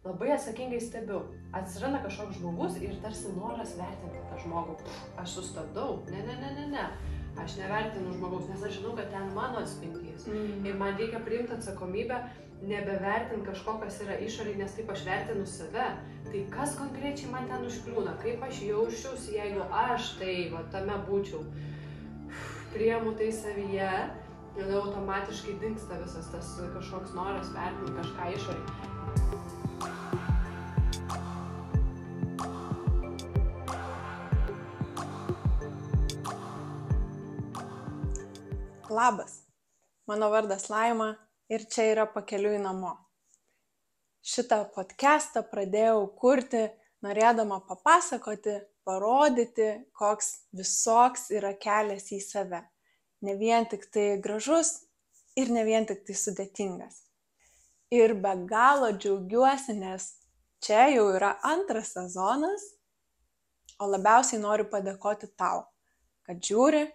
labai atsakingai stebiu. Atsiranda kažkoks žmogus ir tarsi noras vertinti tą žmogų. Aš sustabdau. Ne. Aš nevertinu žmogaus, nes aš žinau, kad ten mano atspindys. Ir man reikia priimti atsakomybę, nebevertinti kažko, kas yra išoriai, nes taip aš vertinu save. Tai kas konkrečiai man ten užkliūna, kaip aš jausčiausi, jeigu aš tai tame būčiau. Priemu tai savyje, ir automatiškai dingsta visas tas kažkoks noras vertinti kažką išoriai. Labas, mano vardas Laima ir čia yra Pakeliui namo. Šitą podcastą pradėjau kurti, norėdama papasakoti, parodyti, koks visoks yra kelias į save. Ne vien tik tai gražus ir ne vien tik tai sudėtingas. Ir be galo džiaugiuosi, nes čia jau yra 2 sezonas, o labiausiai noriu padėkoti tau, kad žiūri,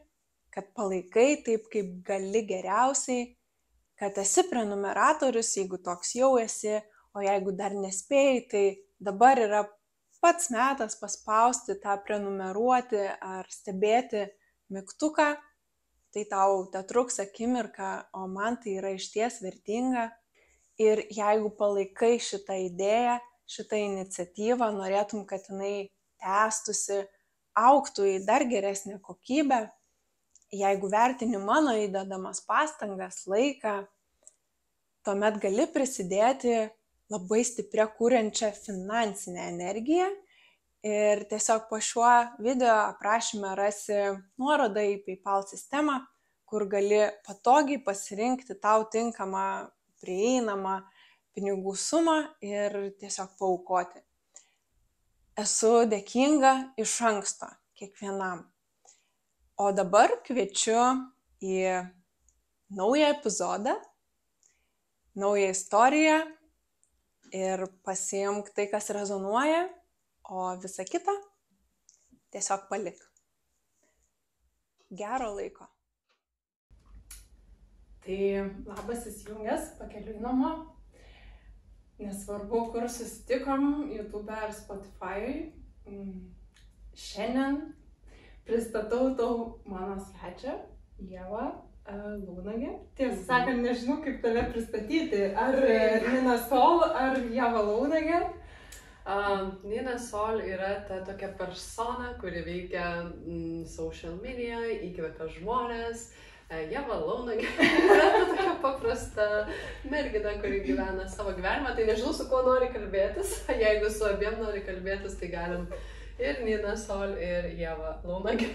kad palaikai taip, kaip gali geriausiai, kad esi prenumeratorius, jeigu toks jau esi, o jeigu dar nespėjai, tai dabar yra pats metas paspausti tą prenumeruoti ar stebėti mygtuką, tai tau tetruks akimirką, o man tai yra išties vertinga. Ir jeigu palaikai šitą idėją, šitą iniciatyvą, norėtum, kad jinai tęstusi, augtų į dar geresnę kokybę, jeigu vertini mano įdedamas pastangas, laiką, tuomet gali prisidėti labai stiprią kuriančią finansinę energiją ir tiesiog po šiuo video aprašyme rasi nuorodą į PayPal sistemą, kur gali patogiai pasirinkti tau tinkamą, prieinamą pinigų sumą ir tiesiog paaukoti. Esu dėkinga iš anksto kiekvienam. O dabar kviečiu į naują epizodą, naują istoriją ir pasiimk tai, kas rezonuoja, o visą kitą tiesiog palik. Gero laiko. Tai labas įsijungęs Pakeliui namo. Nesvarbu, kur susitikom, YouTube ar Spotify. Šiandien pristatau tau mano svečią, Ievą Launagę. Tiesą sakant, nežinau, kaip tave pristatyti. Ar Nina Sol, ar Ieva Launagė? Nina Sol yra ta tokia persona, kuri veikia social media, įkvepia žmonės. Ieva Launagė yra ta tokia paprasta mergina, kuri gyvena savo gyvenimą. Tai nežinau, su kuo nori kalbėtis. Jeigu su abiem nori kalbėtis, tai galim ir Nina Sol, ir Ieva Launagę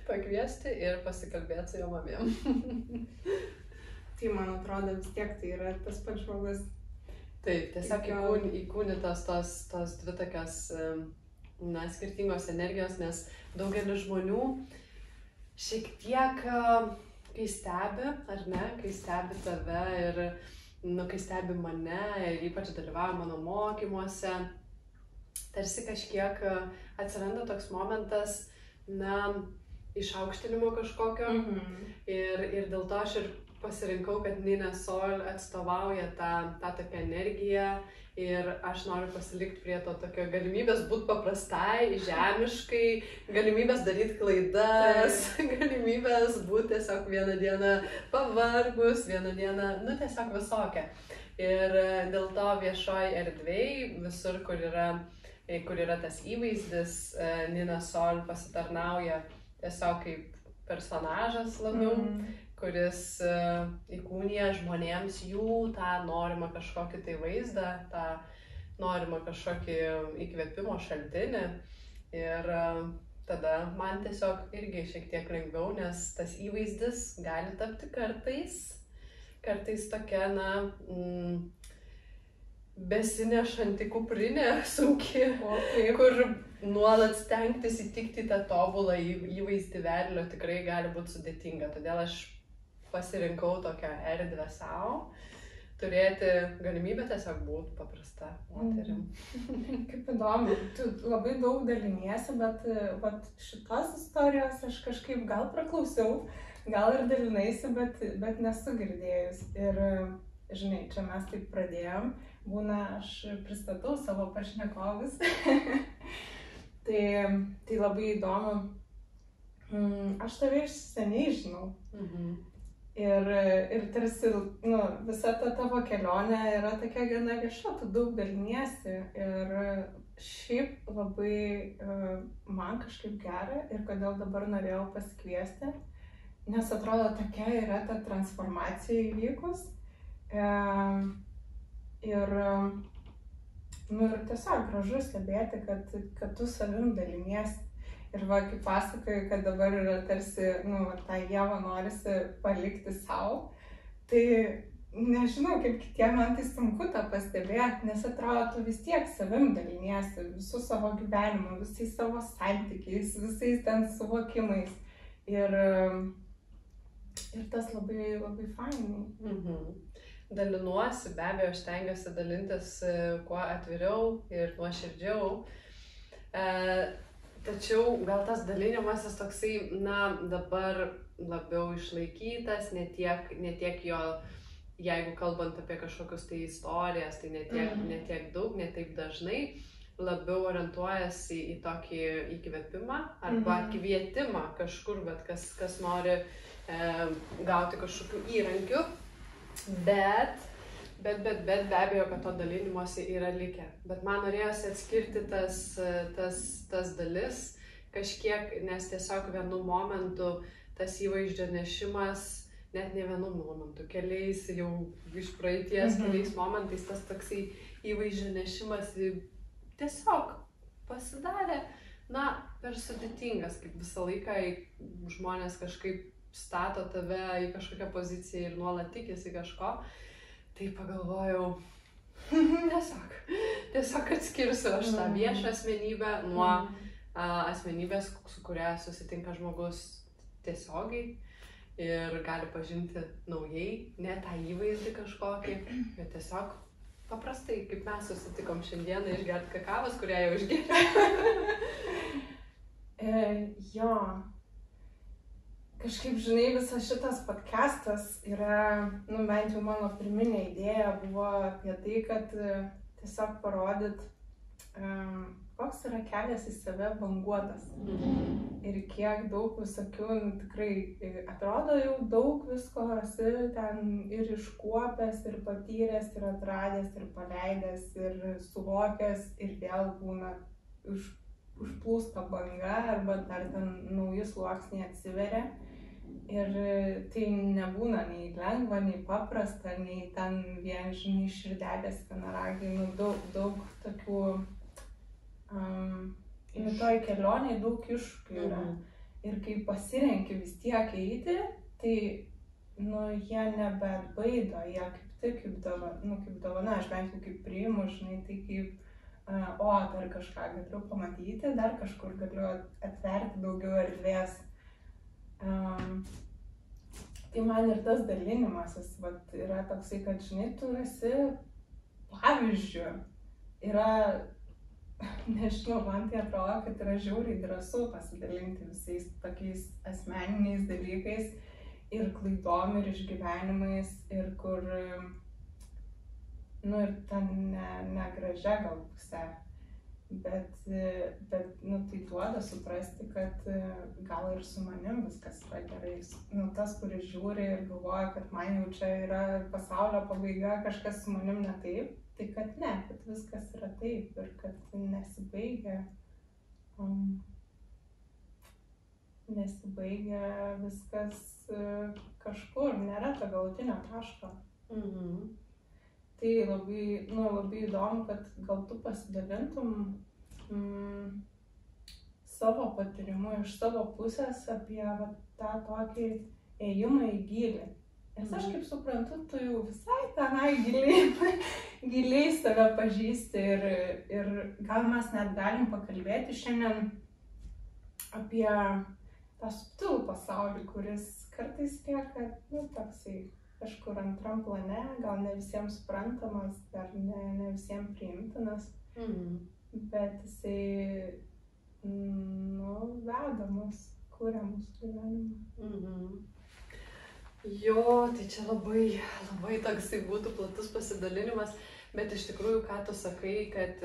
pakviesti ir pasikalbėti su jom abiem. Tai man atrodo vis tiek tai yra tas pats žmogus. Taip, tiesiog įkūnytos tos dvi tokios skirtingos energijos, nes daugelis žmonių šiek tiek, kai stebi, ar ne, kai stebi tave ir kai stebi mane ir ypač dalyvauja mano mokymuose, tarsi kažkiek atsiranda toks momentas, išaukštinimo kažkokio. Ir dėl to aš ir pasirinkau, kad Nina Sol atstovauja tą tokią energiją ir aš noriu pasilikti prie to tokio galimybės būti paprastai, žemiškai, galimybės daryti klaidas, galimybės būti tiesiog vieną dieną pavargus, vieną dieną, tiesiog visokia. Ir dėl to viešoj erdvėj, visur, kur yra tas įvaizdis, Nina Sol pasitarnauja tiesiog kaip personažas labiau, kuris įkūnija žmonėms jų tą norimą kažkokį tai vaizdą, tą norimą kažkokį įkvėpimo šaltinį. Ir tada man tiesiog irgi šiek tiek lengviau, nes tas įvaizdis gali tapti kartais tokia, besinešanti kuprinė sunki, kur nuolat stengtis įtikti tą tobulą įvaizdį vedlio tikrai gali būti sudėtinga. Todėl aš pasirinkau tokią erdvę savo, turėti galimybę tiesiog būti paprasta moterim. Kaip įdomu, tu labai daug daliniesi, bet šitos istorijos aš kažkaip gal praklausiau, gal ir dalinaisi, bet nesu girdėjus. Ir žinai, čia mes taip pradėjom, būna, aš pristatau savo pašnekovus. tai labai įdomu. Aš tave iš seniai žinau. Ir tarsi, visa ta tavo kelionė yra tokia gana vieša, tu daug daliniesi. Ir šiaip labai man kažkaip gera ir kodėl dabar norėjau pasikviesti, nes atrodo tokia yra ta transformacija įvykus. Ir tiesiog gražu stebėti, kad tu savim daliniesi. Ir va, kaip pasakoju, kad dabar yra tarsi, tą Ievą norisi palikti savo, tai nežinau, kaip kitiem man tai sunku tą pastebėti, nes atrodo, tu vis tiek savim daliniesi, visų savo gyvenimu, visais savo santykiais, visais ten suvokimais. Ir tas labai, labai fainai. Dalinuosi, be abejo, aš stengiuosi dalintis kuo atviriau ir nuoširdžiau. Tačiau gal tas dalinimasis toksai, dabar labiau išlaikytas, ne tiek jo, jeigu kalbant apie kažkokius tai istorijas, tai ne tiek daug, ne taip dažnai, labiau orientuojasi į tokį įkvėpimą arba kvietimą kažkur, bet kas nori gauti kažkokių įrankių, bet be abejo, kad to dalinimuose yra likę. Bet man norėjosi atskirti tas dalis kažkiek, nes tiesiog vienu momentu tas įvaizdžio nešimas, net ne vienu momentu, keliais jau iš praeities, keliais momentais tas toksai įvaizdžio nešimas tiesiog pasidarė, per sudėtingas, kaip visą laiką žmonės kažkaip stato tave į kažkokią poziciją ir nuolat tikisi kažko. Tai pagalvojau, tiesiog atskirsiu aš tą viešą asmenybę nuo asmenybės, su kuria susitinka žmogus tiesiogiai ir gali pažinti naujai, ne tą įvaizdį kažkokį, bet tiesiog paprastai, kaip mes susitikom šiandieną išgerti kakavos, kurią jau išgerti. Jo. Kažkaip, žinai, visas šitas podcastas yra, bent jau mano pirminė idėja buvo apie tai, kad tiesiog parodyt, koks yra kelias į save banguotas. Ir kiek daug visokių, tikrai atrodo jau daug visko esi ten ir iškuopęs, ir patyręs, ir atradęs, ir paleidęs, ir suvokęs, ir vėl būna užplūsta banga, arba dar ten nauji sluoksniai atsiveria. Ir tai nebūna nei lengva, nei paprasta, nei ten vien, žinai, širdelės vienaragiai, daug tokių, toj kelionėje daug iššūkių yra. Ir kai pasirenki vis tiek eiti, tai, jie nebeatbaido, jie kaip tik kaip dovana, aš bent jau kaip priimu, žinai, tai kaip, dar kažką galiu pamatyti, dar kažkur galiu atverti daugiau erdvės. Tai man ir tas dalinimasis yra toksai, kad, žinai, tu esi pavyzdžiu. Yra, nežinau, man tai atrodo, kad yra žiauriai drąsu pasidalinti visais tokiais asmeniniais dalykais ir klaidom ir išgyvenimais ir kur, ir ten negražia gal pusė. Bet tai duoda suprasti, kad gal ir su manim viskas yra gerai. Tas, kuris žiūri ir galvoja, kad man jau čia yra pasaulio pabaiga, kažkas su manim ne taip, tai kad ne, kad viskas yra taip ir kad nesibaigia viskas kažkur, nėra to galutinio taško. Tai labai įdomu, kad gal tu pasidalintum savo patyrimu iš savo pusės apie tą tokį ėjimą į gylį. Nes aš kaip suprantu, tu jau visai tenai giliai save pažįsti ir gal mes net galim pakalbėti šiandien apie tą subtilų pasaulį, kuris kartais lieka, toksai kažkur antram plane, gal ne visiems suprantamas, dar ne visiems priimtinas, bet jisai, veda mus, kuria mūsų gyvenimą. Jo, tai čia labai toksai būtų platus pasidalinimas, Bet iš tikrųjų, ką tu sakai, kad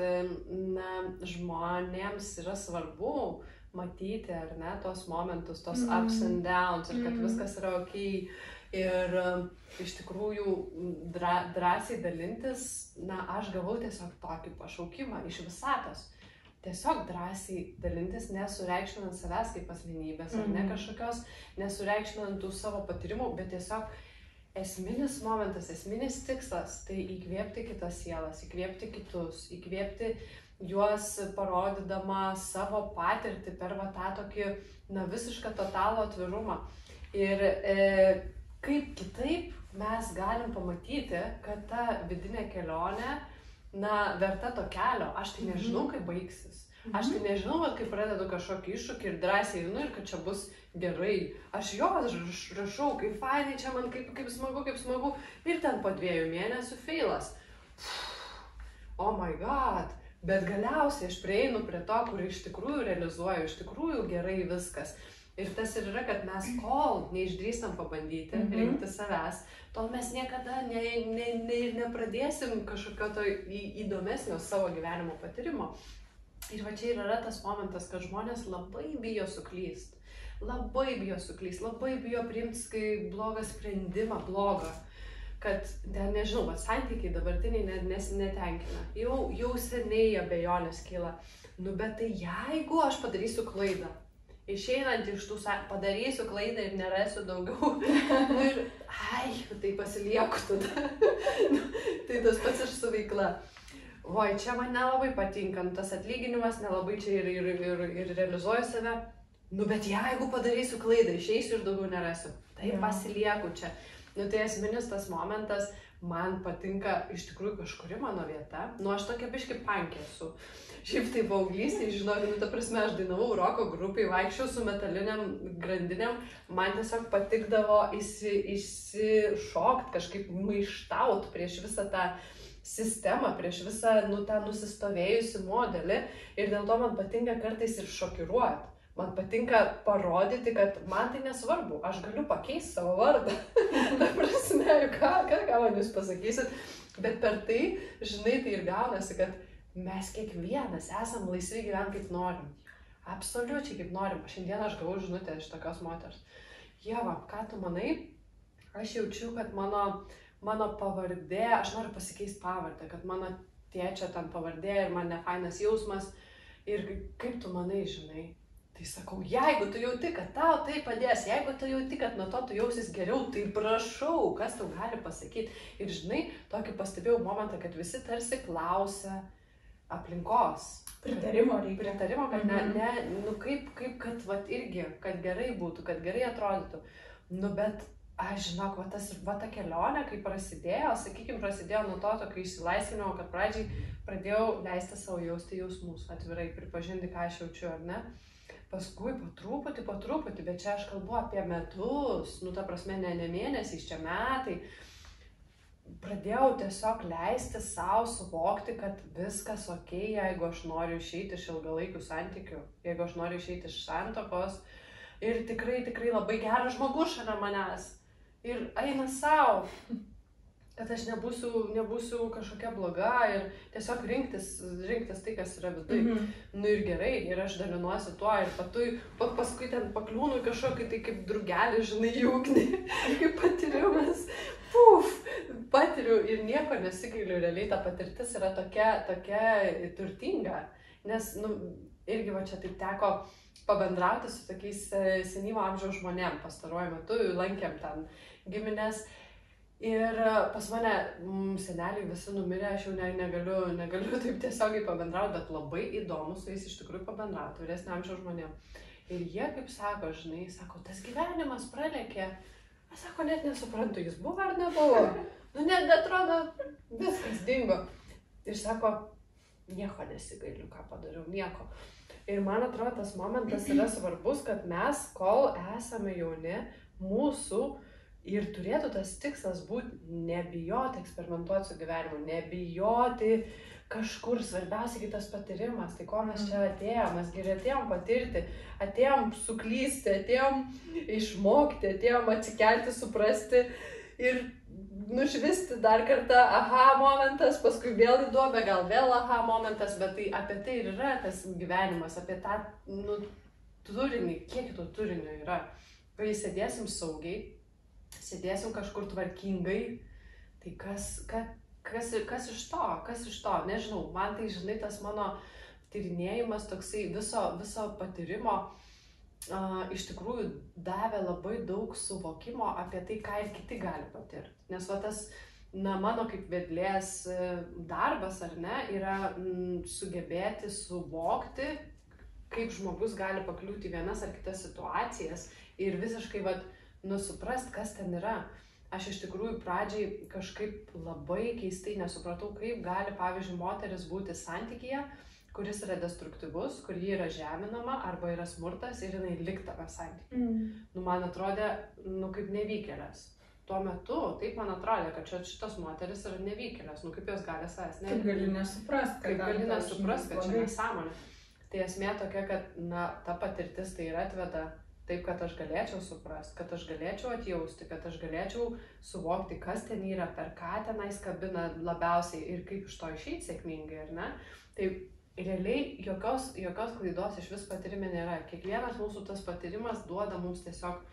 žmonėms yra svarbu matyti, ar ne, tos momentus, tos ups and downs, ir kad viskas yra okei. Ir iš tikrųjų drąsiai dalintis, aš gavau tiesiog tokį pašaukimą iš visatos. Tiesiog drąsiai dalintis, nesureikšminant savęs kaip asmenybės, ar ne kažkokios, nesureikšminant tų savo patyrimų, bet tiesiog esminis momentas, esminis tikslas, tai įkvėpti kitas sielas, įkvėpti kitus, įkvėpti juos parodydama savo patirtį per tą tokį, visišką totalų atvirumą. Ir kaip kitaip mes galim pamatyti, kad ta vidinė kelionė, verta to kelio. Aš tai nežinau, kaip baigsis. Aš tai nežinau, kai pradedu kažkokį iššūkį ir drąsiai einu ir kad čia bus gerai. Aš rašau, kaip fainai, čia man kaip smagu. Ir ten po 2 mėnesių feilas. Oh my god. Bet galiausiai aš prieinu prie to, kur iš tikrųjų realizuoju, iš tikrųjų gerai viskas. Ir tas ir yra, kad mes kol neišdrįstam pabandyti, rinkti savęs, tol mes niekada nepradėsim kažkokio to įdomesnio savo gyvenimo patyrimo. Ir va čia ir yra tas momentas, kad žmonės labai bijo suklyst. Labai bijo priimti blogą sprendimą, kad, nežinau, santykiai dabartiniai netenkina. Jau seniai abejonės kyla. Bet tai jeigu aš padarysiu klaidą, išeinant iš tų padarysiu klaidą ir nerasiu daugiau, tai pasilieku tada. Tai tas pats ir su veikla. Oi, čia man nelabai patinka, tas atlyginimas nelabai čia ir realizuoju save. Bet jeigu padarysiu klaidą, išeisiu ir daugiau nerasiu. Tai pasilieku čia. Tai esminis tas momentas, man patinka iš tikrųjų kažkuri mano vieta. Aš tokia biški pankė esu. Šiaip tai paauglystėj, žinok, ta prasme, aš dainavau roko grupėj, vaikščiau su metaliniam grandinėm, man tiesiog patikdavo išsišokt, kažkaip maištaut prieš visą tą sistemą, prieš visą tą nusistovėjusi modelį. Ir dėl to man patinka kartais ir šokiruoti. Man patinka parodyti, kad man tai nesvarbu, aš galiu pakeisti savo vardą. Ta prasme, ką man jūs pasakysit, bet per tai, žinai, tai ir gaunasi, kad mes kiekvienas esam laisvi gyventi kaip norim. Absoliučiai kaip norim. Šiandien aš gavau žinutę iš tokios moters. Ieva, ką tu manai? Aš jaučiu, kad mano pavardė, aš noriu pasikeisti pavardę, kad mano tėčio ten pavardė ir man nefainas jausmas. Ir kaip tu manai, žinai? Tai sakau, jeigu tu jauti, kad tau tai padės, jeigu tu jauti, kad nuo to tu jausis geriau, tai prašau, kas tau gali pasakyti. Ir žinai, tokį pastebėjau momentą, kad visi tarsi klausia aplinkos. Pritarimo reikia. Pritarimo, kad kad irgi, kad gerai būtų, kad gerai atrodytų. Bet aš žinok, ta kelionė, kai prasidėjo, prasidėjo nuo to tokio išsilaisvinimo, kad pradžiai pradėjau leisti savo jausti jausmus, atvirai pripažinti, ką aš jaučiu, ar ne. Paskui po truputį, bet čia aš kalbu apie metus, ta prasme, ne mėnesiais, čia metai. Pradėjau tiesiog leisti savo suvokti, kad viskas okei, jeigu aš noriu išeiti iš ilgalaikių santykių, jeigu aš noriu išeiti iš santuokos ir tikrai labai geras žmogus šalia manęs ir eina savo, kad aš nebūsiu kažkokia bloga ir tiesiog rinktis tai, kas yra viduj. Ir gerai, ir aš dalinuosi tuo ir paskui ten pakliūnu kažkokį tai kaip drugelį, žinai, į ugnį, kaip patyrimas. Patiriu ir nieko nesigailiu, realiai ta patirtis yra tokia turtinga, nes, irgi čia taip teko pabendrauti su tokiais senyvo amžiaus žmonėm pastaruoju metu, lankėm ten giminės. Ir pas mane seneliai visi numirė, aš jau negaliu taip tiesiogiai pabendrauti, bet labai įdomu su jais iš tikrųjų pabendrauti, vyresnio amžiaus žmonėm. Ir jie, kaip sako, žinai, tas gyvenimas pralėkė. Aš sako, net nesuprantu, jis buvo ar nebuvo. Net atrodo, viskas dingo. Ir sako, nieko nesigailiu, ką padariau, nieko. Ir man atrodo, tas momentas yra svarbus, kad mes, kol esame jauni, mūsų ir turėtų tas tikslas būti nebijoti eksperimentuoti su gyvenimu, nebijoti kažkur, svarbiausia kitas patyrimas. Tai ko mes čia atėjom, mes geriau atėjom patirti, atėjom suklysti, atėjom išmokti, atėjom atsikelti, suprasti ir nušvisti dar kartą aha momentas, paskui vėl į duobę, gal vėl aha momentas, bet tai apie tai ir yra tas gyvenimas, apie tą turinį, kiek to turinio yra. Kai sėdėsim saugiai, sėdėsim kažkur tvarkingai, tai kas iš to, nežinau, man tai, žinai, tas mano tyrinėjimas toksai viso patyrimo iš tikrųjų davė labai daug suvokimo apie tai, ką ir kiti gali patirti. Nes va tas, mano kaip vedlės darbas, ar ne, yra sugebėti suvokti, kaip žmogus gali pakliūti vienas ar kitas situacijas ir visiškai suprast, kas ten yra. Aš iš tikrųjų pradžiai kažkaip labai keistai nesupratau, kaip gali, pavyzdžiui, moteris būti santykyje, kuris yra destruktyvus, kur ji yra žeminama arba yra smurtas ir jinai liktame santykiai. Man atrodė, kaip nevykėlės. Tuo metu taip man atrodė, kad šitos moteris yra nevykėlės, kaip jos gali savęs Kaip gali nesuprast, kad čia nesąmonė. Tai esmė tokia, kad ta patirtis tai ir atveda taip, kad aš galėčiau suprast, kad aš galėčiau atjausti, kad aš galėčiau suvokti, kas ten yra, per ką tenais kabina labiausiai ir kaip iš to išeiti sėkmingai, ar ne? Tai realiai jokios klaidos iš vis patyrime nėra. Kiekvienas mūsų tas patyrimas duoda mums tiesiog,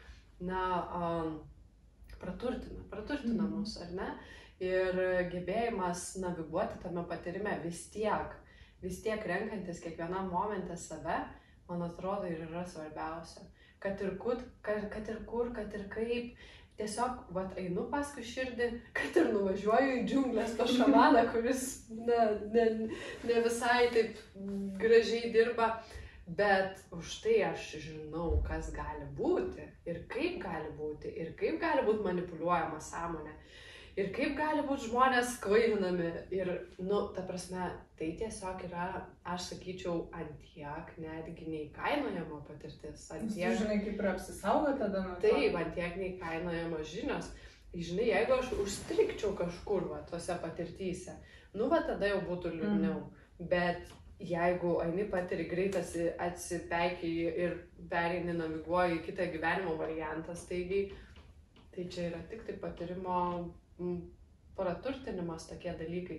praturtina mus, ar ne? Ir gebėjimas naviguoti tame patyrime vis tiek renkantis kiekvienam momente save, man atrodo, ir yra svarbiausia. Kad ir kur, kad ir kaip, tiesiog einu paskui širdį, kad ir nuvažiuoju į džiunglės pas šamaną, kuris ne visai taip gražiai dirba, bet už tai aš žinau, kas gali būti ir kaip gali būti manipuliuojama sąmonė. Ir kaip gali būti žmonės kvailinami ir, ta prasme, tai tiesiog yra, aš sakyčiau, antiek netgi neįkainojama patirtis. Žinai, kaip ir apsisaugoti tada nuo to. Taip, antiek neįkainojama žinios. Žinai, jeigu aš užstrikčiau kažkur tose patirtyse, tada jau būtų liūdniau. Bet jeigu eini patiri greitas, atsipeikiai ir pereini naviguoji į kitą gyvenimo variantą staigiai, tai čia yra tik tai patyrimo praturtinimas tokie dalykai.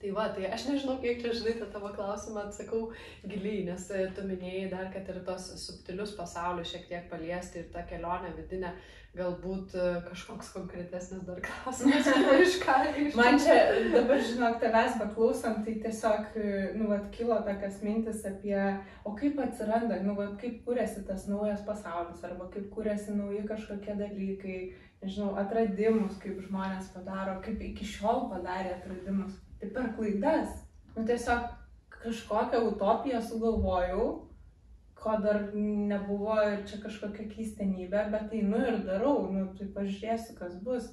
Tai tai aš nežinau, kiek čia, žinai, tą tavo klausimą atsakau giliai, nes tu minėjai dar, kad ir tos subtilius pasaulius šiek tiek paliesti ir tą kelionę vidinę, galbūt kažkoks konkretesnis dar klausimas. Man čia dabar, žinok, tavęs beklausant, tai tiesiog, kilo tokias mintis apie, o kaip atsiranda, kaip kūrėsi tas naujas pasaulis, arba kaip kūrėsi nauji kažkokie dalykai, nežinau, atradimus, kaip žmonės padaro, kaip iki šiol padarė atradimus. Tai per klaidas. Tiesiog kažkokią utopiją sugalvojau, ko dar nebuvo ir čia kažkokia keistenybė, bet einu ir darau, tai pažiūrėsiu, kas bus.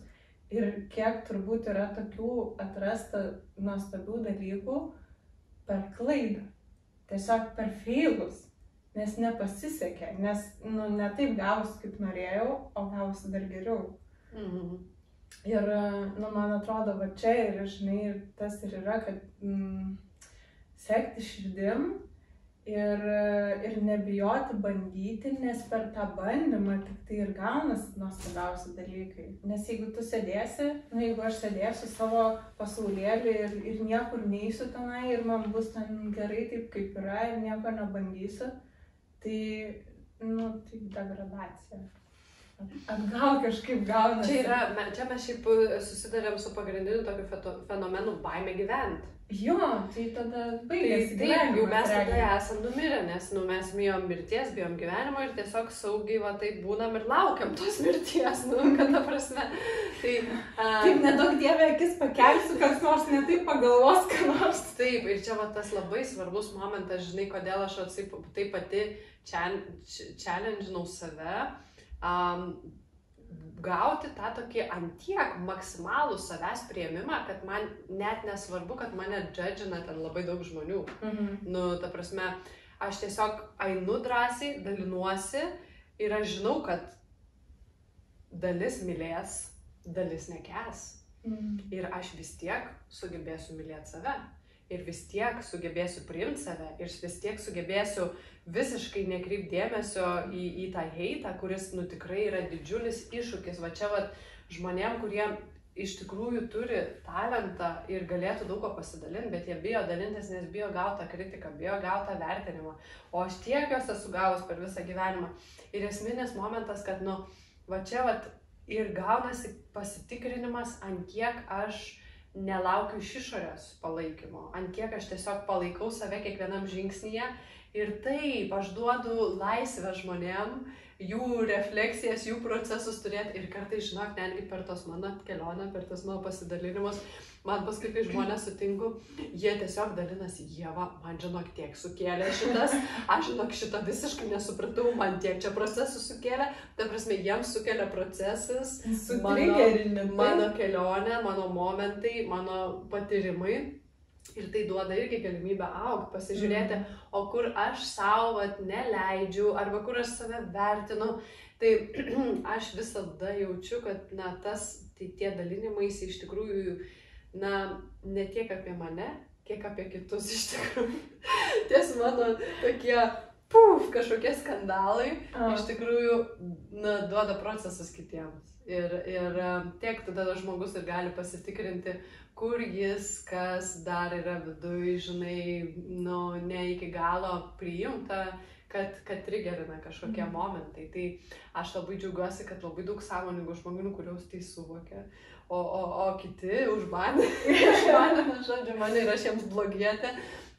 Ir kiek turbūt yra tokių atrasta nuostabių dalykų per klaidą. Tiesiog per feilus. Nes nepasisekė, nes ne taip gavosi, kaip norėjau, o gavosi dar geriau. Ir, man atrodo, čia ir, žinai, tas ir yra, kad sekti širdim ir nebijoti bandyti, nes per tą bandymą tik tai ir gaunasi nuostabiausi dalykai. Nes jeigu tu sėdėsi, jeigu aš sėdėsiu savo pasaulėlį ir niekur neisiu tenai ir man bus ten gerai taip, kaip yra ir nieko nebandysiu, tai, tai degradacija. Atgal kažkaip gaunasi. Čia mes šiaip susidarėm su pagrindiniu tokiu fenomenu baimė gyventi. Jo, tai tada baigėsi gyvenimas. Taip, jau mes tada esam numirę, nes mes bijom mirties, bijom gyvenimo ir tiesiog saugiai taip būnam ir laukiam tos mirties, kad ta prasme. Taip, nedaug dievė akis pakelsiu, kas nors netaip pagalvos, ką nors. Taip, ir čia tas labai svarbus momentas, žinai, kodėl aš taip pati challenge'inau save. Gauti tą tokį antiek maksimalų savęs priėmimą, kad man net nesvarbu, kad mane judge'ina ten labai daug žmonių. Ta prasme, aš tiesiog einu drąsiai, dalinuosi ir aš žinau, kad dalis mylės, dalis nekęs. Ir aš vis tiek sugebėsiu mylėti save. Ir vis tiek sugebėsiu priimti save. Ir vis tiek sugebėsiu visiškai nekreipti dėmesio į tą heitą, kuris tikrai yra didžiulis iššūkis. Čia žmonėm, kurie iš tikrųjų turi talentą ir galėtų daug ko pasidalinti, bet jie bijo dalintis, nes bijo gautą kritiką, bijo gautą vertinimą. O aš tiek jos esu gavus per visą gyvenimą. Ir esminis momentas, kad, va čia, ir gaunasi pasitikrinimas, ant kiek aš nelaukiu iš išorės palaikymo, ant kiek aš tiesiog palaikau save kiekvienam žingsnyje. Ir taip, aš duodu laisvę žmonėm, jų refleksijas, jų procesus turėti ir kartais, žinok, netgi per tos mano kelionę, per tos mano pasidalinimus, man paskui, kai žmonės sutinku, jie tiesiog dalinasi, Ieva, man žinok tiek sukėlė šitas, aš žinok šitą visiškai nesupratau, man tiek čia procesų sukėlė, ta prasme, jiems sukėlė procesas, mano kelionė, mano momentai, mano patyrimai. Ir tai duoda irgi galimybę augti, pasižiūrėti, o kur aš savo neleidžiu, arba kur aš save vertinu. Tai aš visada jaučiu, kad tie dalinimaisi iš tikrųjų, ne tiek apie mane, kiek apie kitus iš tikrųjų. Ties mano tokie, kažkokie skandalai iš tikrųjų duoda procesus kitiems. Ir tiek tada žmogus ir gali pasitikrinti, kur jis, kas dar yra viduj, žinai, ne iki galo priimta, kad trigerina kažkokie momentai. Tai aš labai džiaugiuosi, kad labai daug sąmoningų žmonių, kurios tai suvokia, o kiti už mane, žodžiu, mane ir aš jiems blogietė,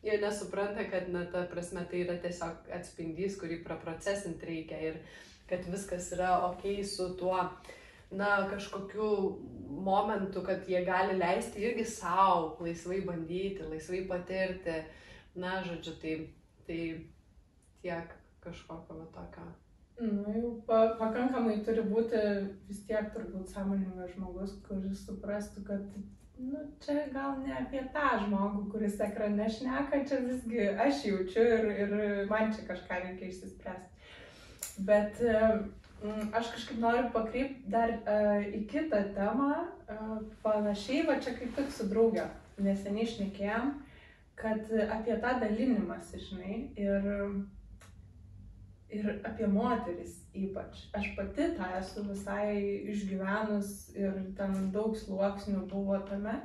jie nesupranta, kad, ta prasme, tai yra tiesiog atspindys, kurį praprocesinti reikia ir kad viskas yra okei su tuo, kažkokiu momentu, kad jie gali leisti irgi savo laisvai bandyti, laisvai patirti. Žodžiu, tai tiek kažkokio tokio. Jau pakankamai turi būti vis tiek turbūt sąmoningas žmogus, kuris suprastų, kad čia gal ne apie tą žmogų, kuris ekrane šneka, čia visgi aš jaučiu ir man čia kažką reikia išsispręsti. Bet aš kažkaip noriu pakreipti dar į kitą temą, panašiai, čia kaip tik su drauge neseniai šnekėjom, kad apie tą dalinimąsi, žinai, ir apie moteris ypač. Aš pati tą esu visai išgyvenus ir ten daug sluoksnių buvo tame,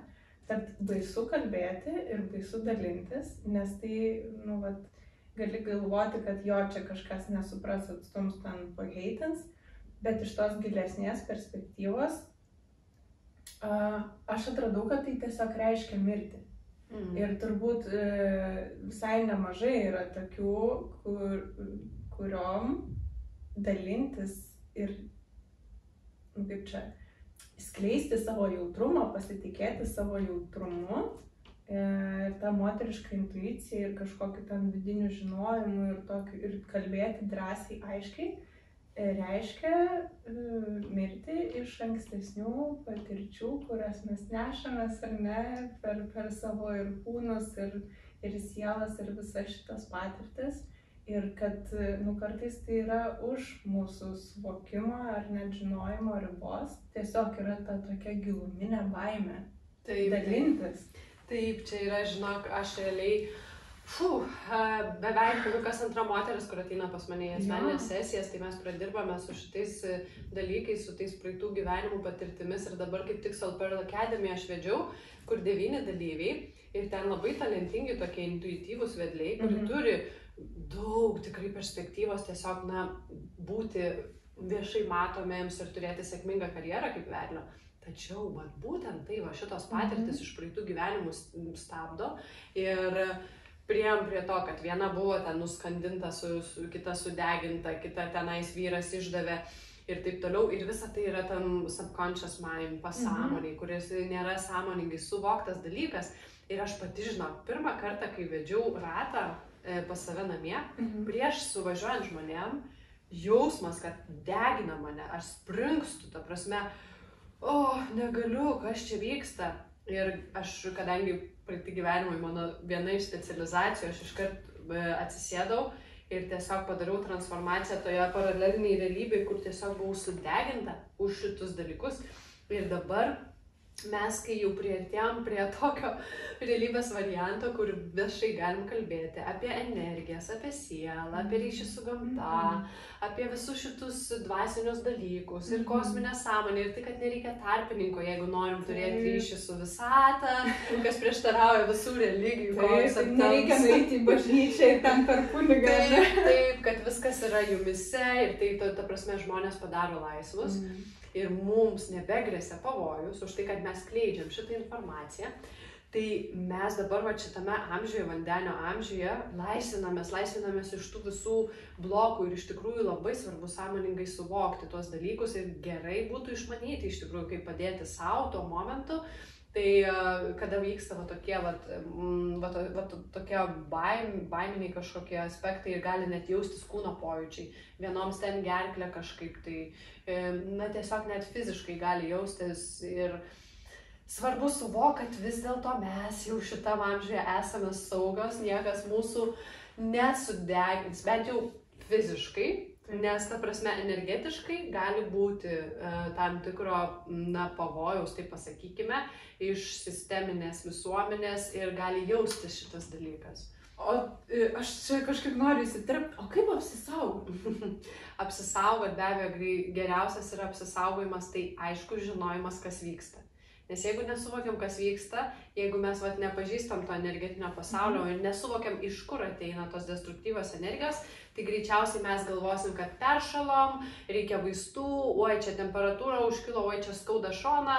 kad baisu kalbėti ir baisu dalintis, nes tai, gali galvoti, kad jo čia kažkas nesupras, atstums ten paheitins, bet iš tos gilesnės perspektyvos aš atradau, kad tai tiesiog reiškia mirtį. Ir turbūt visai nemažai yra tokių, kuriom dalintis ir, skleisti savo jautrumą, pasitikėti savo jautrumu, ir tą moterišką intuiciją ir kažkokį ten vidinių žinojimų ir kalbėti drąsiai, aiškiai, reiškia mirti iš ankstesnių patirčių, kurias mes nešamės ar ne, per savo ir kūnus, ir sielas, ir visas šitas patirtis. Ir kad kartais tai yra už mūsų suvokimo ar net žinojimo ribos, tiesiog yra ta tokia giluminė baimė dalintis. Taip, čia yra, žinok, aš realiai, beveik kas antra moteris, kur ateina pas mane į asmeninės sesijas, tai mes pradirbame su šitais dalykais, su tais praeitų gyvenimų patirtimis ir dabar kaip tik Soul Pearl Academy aš vedžiau, kur 9 dalyviai ir ten labai talentingi tokie intuityvūs vedliai, kuri turi daug tikrai perspektyvos tiesiog, būti viešai matomiems ir turėti sėkmingą karjerą kaip vedlio. Tačiau, būtent tai, šitos patirtis iš praeitų gyvenimų stabdo ir priėjom prie to, kad viena buvo ten nuskandinta, kita sudeginta, kita tenais vyras išdavė ir taip toliau. Ir visa tai yra tam subconscious mind, pasąmoniai, kuris nėra sąmoningai suvoktas dalykas. Ir aš pati žinau, pirmą kartą, kai vedžiau ratą pas save namie, prieš suvažiuojant žmonėm, jausmas, kad degina mane, aš springstu, ta prasme, negaliu, kas čia vyksta. Ir aš, kadangi praeiti gyvenimai mano viena iš specializacijų, aš iškart atsisėdau ir tiesiog padariau transformaciją toje paraleliniai realybėje, kur tiesiog buvau sudeginta už šitus dalykus. Ir dabar mes kai jau priartėjom prie tokio realybės varianto, kur viešai galim kalbėti apie energijas, apie sielą, apie ryšį su gamta, apie visus šitus dvasinius dalykus ir kosminę sąmonę ir tai, kad nereikia tarpininko, jeigu norim turėti ryšį su visata, kas prieštarauja visų religijų konceptams. Nereikia nueiti į bažnyčią ir ten per kunigą. Taip, kad viskas yra jumise ir tai, ta prasme, žmonės padaro laisvus. Ir mums nebegrėsia pavojus už tai, kad mes skleidžiam šitą informaciją, tai mes dabar šitame amžiuje, vandenio amžiuje, laisvinamės iš tų visų blokų ir iš tikrųjų labai svarbu sąmoningai suvokti tuos dalykus ir gerai būtų išmanyti iš tikrųjų, kaip padėti savo tuo momentu. Tai kada vyksta tokie baiminiai kažkokie aspektai ir gali net jaustis kūno pojūčiai. Vienoms ten gerklė kažkaip tai, tiesiog net fiziškai gali jaustis ir svarbu suvokti, kad vis dėlto mes jau šitam amžiuje esame saugios, niekas mūsų nesudegins, bent jau fiziškai. Nes, ta prasme, energetiškai gali būti tam tikro pavojaus, taip pasakykime, iš sisteminės visuomenės ir gali jaustis šitas dalykas. O aš čia kažkaip noriu įsitirpti, o kaip apsisaugoti? Apsisaugot be abejo geriausias yra apsisaugojimas, tai aišku žinojimas, kas vyksta. Nes jeigu nesuvokiam, kas vyksta, jeigu mes nepažįstam to energetinio pasaulio ir nesuvokiam, iš kur ateina tos destruktyvios energijos, tai greičiausiai mes galvosim, kad peršalom, reikia vaistų, oi čia temperatūra užkilo, oi čia skauda šoną,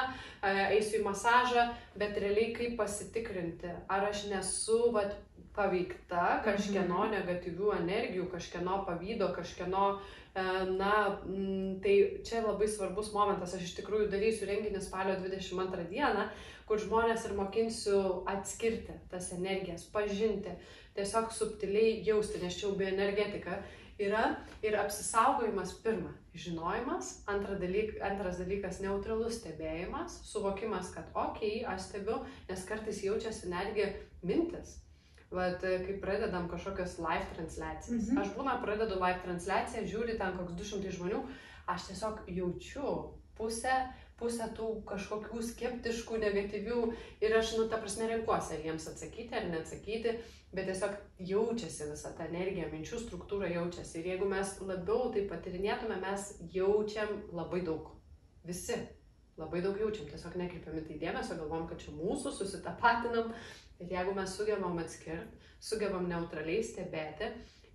eisiu į masažą, bet realiai kaip pasitikrinti, ar aš nesu paveikta kažkieno negatyvių energijų, kažkieno pavydo, kažkieno tai čia labai svarbus momentas. Aš iš tikrųjų darysiu renginį spalio 22 dieną, kur žmonės ir mokinsiu atskirti tas energijas, pažinti, tiesiog subtiliai jausti, nes čia jau bioenergetika yra ir apsisaugojimas pirma, žinojimas, antras dalykas neutralus stebėjimas, suvokimas, kad okei, aš stebiu, nes kartais jaučiasi netgi mintis. Kai pradedam kažkokias live transliacijas. Aš pradedu live transliaciją, žiūri ten koks 200 žmonių, aš tiesiog jaučiu pusę tų kažkokių skeptiškų, negatyvių ir aš, ta prasme, renkuosi, ar jiems atsakyti ar neatsakyti, bet tiesiog jaučiasi visa ta energija, minčių struktūra jaučiasi. Ir jeigu mes labiau tai patyrinėtume, mes jaučiam labai daug. Visi labai daug jaučiam, tiesiog nekreipiam į tai dėmesio, galvom, kad čia mūsų, susitapatinam. Bet jeigu mes sugebam atskirti, sugebam neutraliai stebėti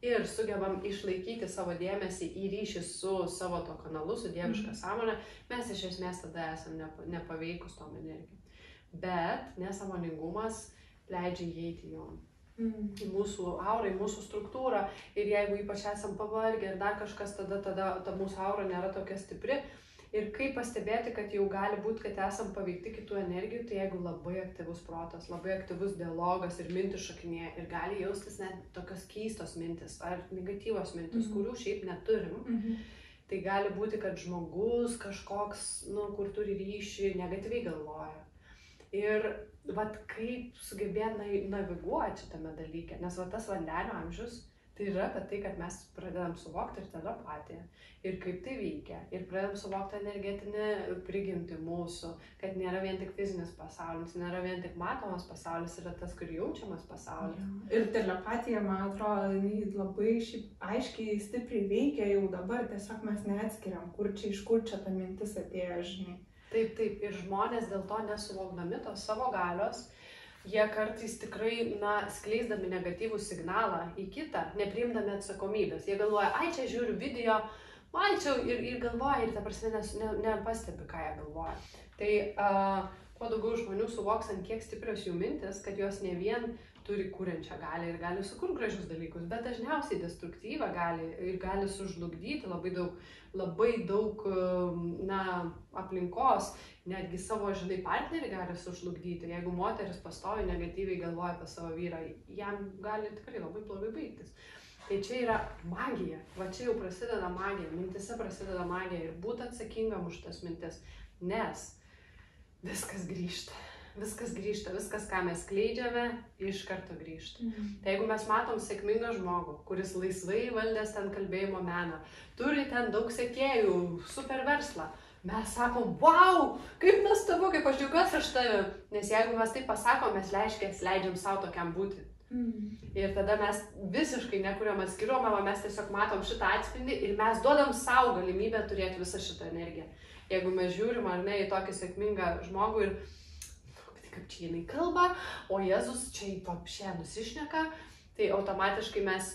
ir sugebam išlaikyti savo dėmesį į ryšį su savo to kanalu, su dieviška sąmonė, mes iš esmės tada esam nepaveikus tom energijom. Bet nesąmoningumas leidžia įeiti jom. Į mūsų aurą, į mūsų struktūrą ir jeigu ypač esam pavargę ir dar kažkas, tada ta mūsų aura nėra tokia stipri. Ir kaip pastebėti, kad jau gali būti, kad esam paveikti kitų energijų, tai jeigu labai aktyvus protas, labai aktyvus dialogas ir mintis šokinėja ir gali jaustis net tokios keistos mintis ar negatyvos mintis, kurių šiaip neturim, tai gali būti, kad žmogus kažkoks, kur turi ryšį, negatyviai galvoja. Ir kaip sugebėti naviguoti šitame dalyke, nes tas vandenio amžius, tai yra apie tai, kad mes pradedam suvokti ir telepatiją, ir kaip tai veikia, ir pradedam suvokti energetinį prigimtį mūsų, kad nėra vien tik fizinis pasaulis, nėra vien tik matomas pasaulis, yra tas, kur jaučiamas pasaulis. Ir telepatija, man atrodo, labai aiškiai stipriai veikia jau dabar, tiesiog mes neatskiriam, iš kur čia ta mintis atėjo, žinai. Taip, ir žmonės dėl to nesuvokdami tos savo galios, jie kartais tikrai, skleisdami negatyvų signalą į kitą, nepriimdami atsakomybės. Jie galvoja, čia žiūriu video, ir galvoja, ir ta prasme nepastebi, ką jie galvoja. Tai kuo daugiau žmonių suvoks, ant kiek stiprios jų mintis, kad jos ne vien turi kuriančią galią ir gali sukurti gražius dalykus, bet dažniausiai destruktyvą gali sužlugdyti labai daug aplinkos, netgi savo, partnerį gali sužlugdyti. Jeigu moteris pastoviai negatyviai galvoja apie savo vyrą, jam gali tikrai labai blogai baigtis. Tai čia yra magija, čia jau prasideda magija, mintise prasideda magija ir būti atsakingam už tas mintis, nes viskas grįžta. Viskas, ką mes skleidžiame, iš karto grįžta. Tai jeigu mes matom sėkmingą žmogų, kuris laisvai valdęs ten kalbėjimo meną, turi ten daug sekėjų, super verslą, mes sakom, wow, kaip nuostabu, kaip aš džiaugiuosi už tave. Nes jeigu mes taip pasakom, mes leidžiam savo tokiam būti. Ir tada mes visiškai nekuriam atskirumo, mes tiesiog matom šitą atspindį ir mes duodam savo galimybę turėti visą šitą energiją. Jeigu mes žiūrim ar ne į tokį sėkmingą žmogų ir kaip čia jinai kalba, o Jėzus čia į papšę nusišneka, tai automatiškai mes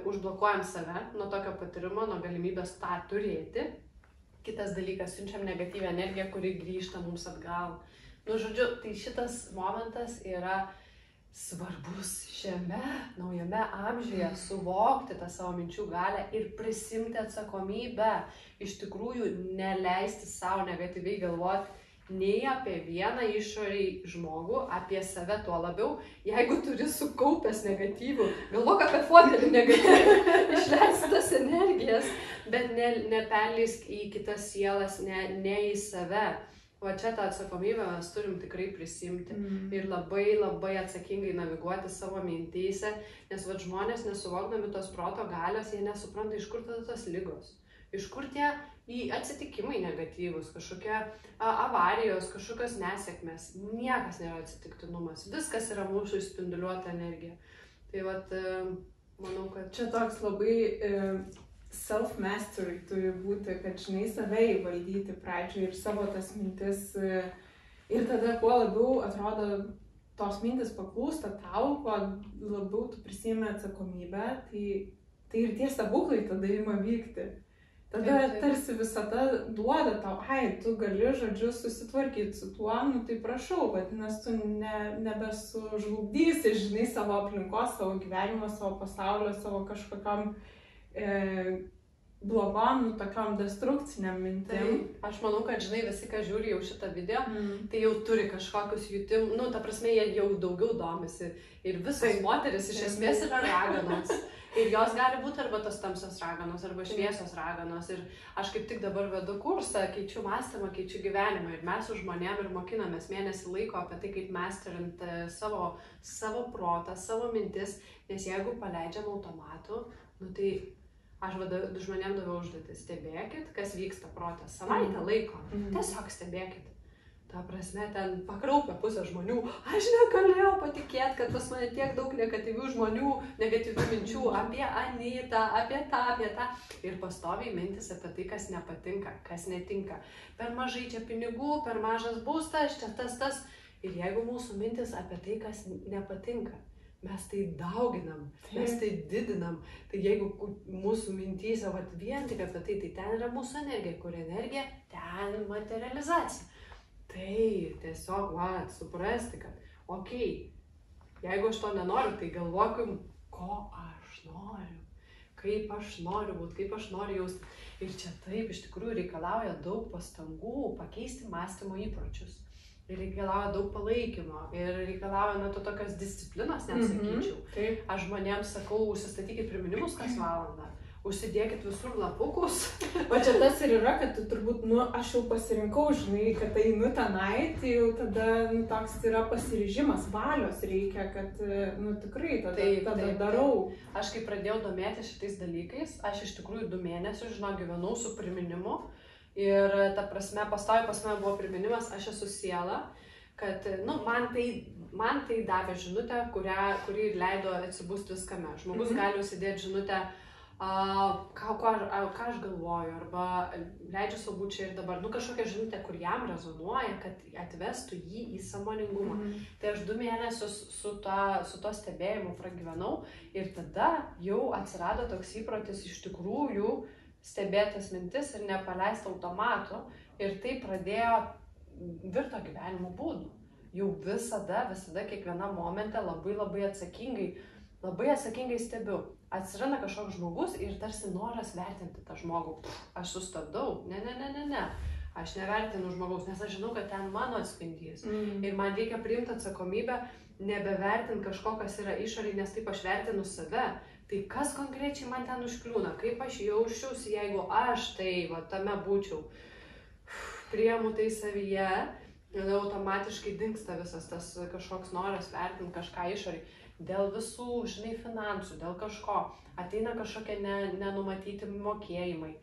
užblokuojam save nuo tokio patyrimo, nuo galimybės tą turėti. Kitas dalykas, siunčiam negatyvę energiją, kuri grįžta mums atgal. Nu, žodžiu, tai šitas momentas yra svarbus šiame naujame amžiuje suvokti tą savo minčių galią ir prisimti atsakomybę. Iš tikrųjų, neleisti savo negatyviai galvoti nei apie vieną išoriai žmogų, apie save tuo labiau. Jeigu turi sukaupęs negatyvų, galvok apie fotelį negatyvų, išleisti tas energijas, bet neperleisk į kitas sielas, ne į save. Va čia tą atsakomybę mes turim tikrai prisimti ir labai labai atsakingai naviguoti savo mintyse, nes va žmonės nesuvokdami tos proto galios, jie nesupranta, iš kur tada tos ligos, iš kur tie atsitikimai negatyvus, kažkokie avarijos, kažkokios nesėkmės. Niekas nėra atsitiktinumas, viskas yra mūsų išspinduliuota energija. Tai vat, manau, kad čia toks labai self-mastery turi būti, kad žinai save įvaldyti pradžioje ir savo tas mintis. Ir tada kuo labiau atrodo tos mintis paklūsta tau, kuo labiau tu prisimi atsakomybę, tai ir tie stebuklai tada ima vykti. Tada tarsi visada duoda tau, tu gali, žodžiu, susitvarkyti su tuo, nu tai prašau, vadinasi, tu nebesužlugdysi, žinai, savo aplinkos, savo gyvenimo, savo pasaulio, savo kažkokiam blogom, nu tokiam destrukciniam mintim. Tai aš manau, kad žinai, visi, kas žiūri jau šitą video, tai jau turi kažkokius jutim, nu ta prasme, jie jau daugiau domisi. Ir visos moteris iš esmės yra raganos. Ir jos gali būti arba tos tamsios raganos, arba šviesos raganos. Ir aš kaip tik dabar vedu kursą, keičiu mąstymą, keičiu gyvenimą. Ir mes su žmonėm ir mokinamės mėnesį laiko apie tai, kaip masterint savo protą, savo mintis. Nes jeigu paleidžiam automatu, nu tai aš žmonėm daviau užduotį, stebėkit, kas vyksta prote savaitę laiko. Tiesiog stebėkit. Ta prasme, ten pakraupia pusę žmonių. Aš negalėjau patikėti, kad pas mane tiek daug negatyvių žmonių, negatyvių minčių apie Anytą, apie tą. Ir pastoviai mintis apie tai, kas nepatinka, kas netinka. Per mažai čia pinigų, per mažas būstas, čia tas. Ir jeigu mūsų mintis apie tai, kas nepatinka, mes tai dauginam, mes tai didinam. Tai jeigu mūsų mintyse vien tik apie tai ten yra mūsų energija, kur energija, ten materializacija. Tai tiesiog, suprasti, kad, jeigu aš to nenoriu, tai galvokim, ko aš noriu, kaip aš noriu būti, kaip aš noriu jausti. Ir čia taip iš tikrųjų reikalauja daug pastangų pakeisti mąstymo įpročius. Ir reikalauja daug palaikymo, ir reikalauja tokios disciplinos, net sakyčiau. Aš žmonėms sakau, užsistatykit priminimus kas valandą, užsidėkit visur lapukus. O čia tas ir yra, kad tu turbūt, aš jau pasirinkau, žinai, kad einu tenai, tai jau tada toks yra pasiryžimas, valios reikia, kad, tikrai tada darau. Aš kai pradėjau domėti šitais dalykais, aš iš tikrųjų 2 mėnesius, gyvenau su priminimu. Ir ta prasme, pastoviai pas mane buvo priminimas, aš esu siela, kad, man tai davė žinutę, kuri leido atsibūsti viskame. Žmogus gali užsidėti žinutę, ką aš galvoju, arba leidžiu savo būti čia ir dabar, kažkokią žinutę, kur jam rezonuoja, kad atvestų jį į sąmoningumą. Tai aš 2 mėnesius su to stebėjimu pragyvenau ir tada jau atsirado toks įprotis iš tikrųjų stebėtas mintis ir nepaleisti automatu, ir tai pradėjo virto gyvenimo būdu. Jau visada, kiekvienam momente labai atsakingai stebiu. Atsiranda kažkoks žmogus ir tarsi noras vertinti tą žmogų. Aš sustabdau, ne. Aš nevertinu žmogaus, nes aš žinau, kad ten mano atspindys. Ir man reikia priimti atsakomybę, nebevertinti kažko, kas yra išoriai, nes taip aš vertinu save. Tai kas konkrečiai man ten užkliūna, kaip aš jausčiausi, jeigu aš tame būčiau. Priemu tai savyje, ir automatiškai dingsta visas tas kažkoks noras vertinti kažką išoriai. Dėl visų, finansų, dėl kažko. Ateina kažkokie nenumatyti mokėjimai.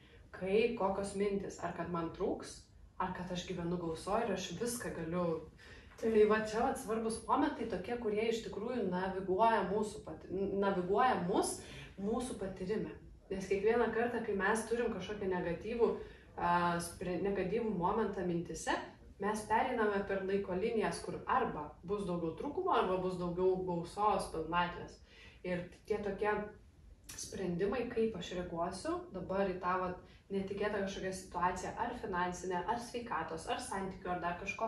Kokios mintis, ar kad man trūks, ar kad aš gyvenu gausoje ir aš viską galiu. Tai va čia svarbus momentai tokie, kurie iš tikrųjų naviguoja mus mūsų patyrime. Nes kiekvieną kartą, kai mes turim kažkokį negatyvų momentą mintise, mes pereiname per laiko linijas, kur arba bus daugiau trūkumo, arba bus daugiau gausos, pilnatvės. Ir tie tokie sprendimai, kaip aš reaguosiu dabar į tą netikėtą kažkokią situaciją, ar finansinę, ar sveikatos, ar santykių, ar dar kažko,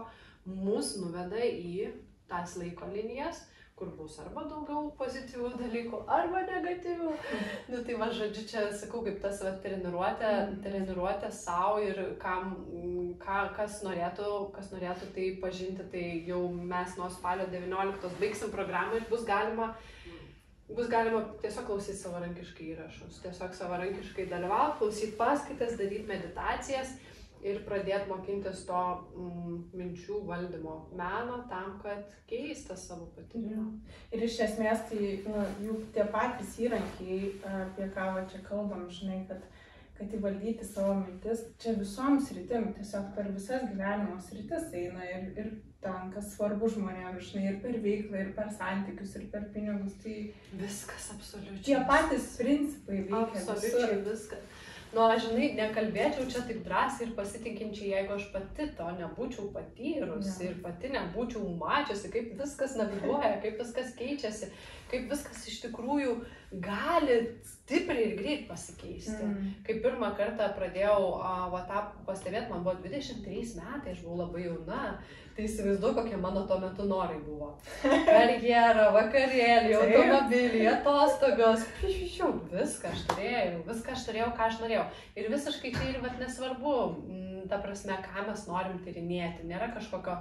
mus nuveda į tas laiko linijas, kur bus arba daugiau pozityvių dalykų, arba negatyvių. Nu tai žodžiu, čia sakau, kaip tas treniruotė savo ir kas norėtų tai pažinti, tai jau mes nuo spalio 19 baigsim programą ir bus galima tiesiog klausyti savarankiškai įrašus, tiesiog savarankiškai dalyvauti, klausyti paskaitas, daryti meditacijas ir pradėti mokintis to minčių valdymo meno tam, kad keista savo patyrimą. Ir iš esmės tai juk tie patys įrankiai, apie ką čia kalbam, žinai, kad įvaldyti savo mintis, čia visom sritim, tiesiog per visas gyvenimo sritis eina ir ten, kas svarbu žmonėms, žinai, ir per veiklą, ir per santykius, ir per pinigus, tai viskas absoliučiai. Tie patys principai veikia absoliučiai viskas. Aš, žinai, nekalbėčiau čia taip drąsiai ir pasitikinčiai, jeigu aš pati to nebūčiau patyrusi ir pati nebūčiau mačiusi, kaip viskas naviguoja, kaip viskas keičiasi, kaip viskas iš tikrųjų gali stipriai ir greit pasikeisti. Kai pirmą kartą pradėjau tą pastebėti, man buvo 23 metai, aš buvau labai jauna, tai įsivaizduoju, kokie mano tuo metu norai buvo. Karjera, vakarėlį, automobilį, atostogos, viską aš turėjau, ką aš norėjau. Ir visiškai čia ir nesvarbu, ta prasme, ką mes norim tyrinėti, nėra kažkokio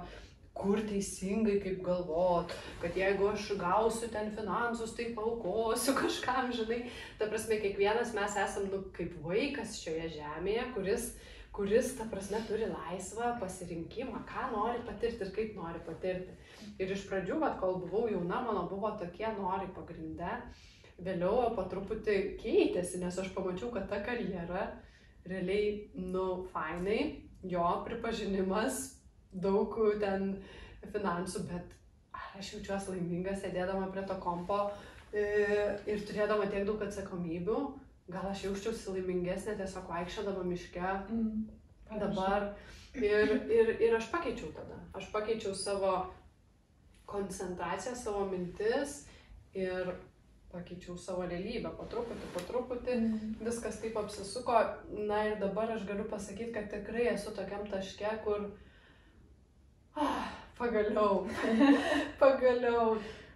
kur teisingai kaip galvot, kad jeigu aš gausiu ten finansus, tai paaukosiu kažkam, žinai. Ta prasme, kiekvienas mes esam kaip vaikas šioje žemėje, kuris, ta prasme, turi laisvą pasirinkimą, ką nori patirti ir kaip nori patirti. Ir iš pradžių, kol buvau jauna, mano buvo tokie norai pagrinde. Vėliau po truputį keitėsi, nes aš pamačiau, kad ta karjera realiai, fainai, jo pripažinimas, daug ten finansų, bet aš jaučiuosi laiminga sėdėdama prie to kompo ir turėdama tiek daug atsakomybių. Gal aš jausčiausi laimingesnė tiesiog vaikščiodama miške dabar. Ir aš pakeičiau tada. Aš pakeičiau savo koncentraciją, savo mintis ir pakeičiau savo realybę. Po truputį viskas taip apsisuko. Ir dabar aš galiu pasakyti, kad tikrai esu tokiam taške, kur pagaliau,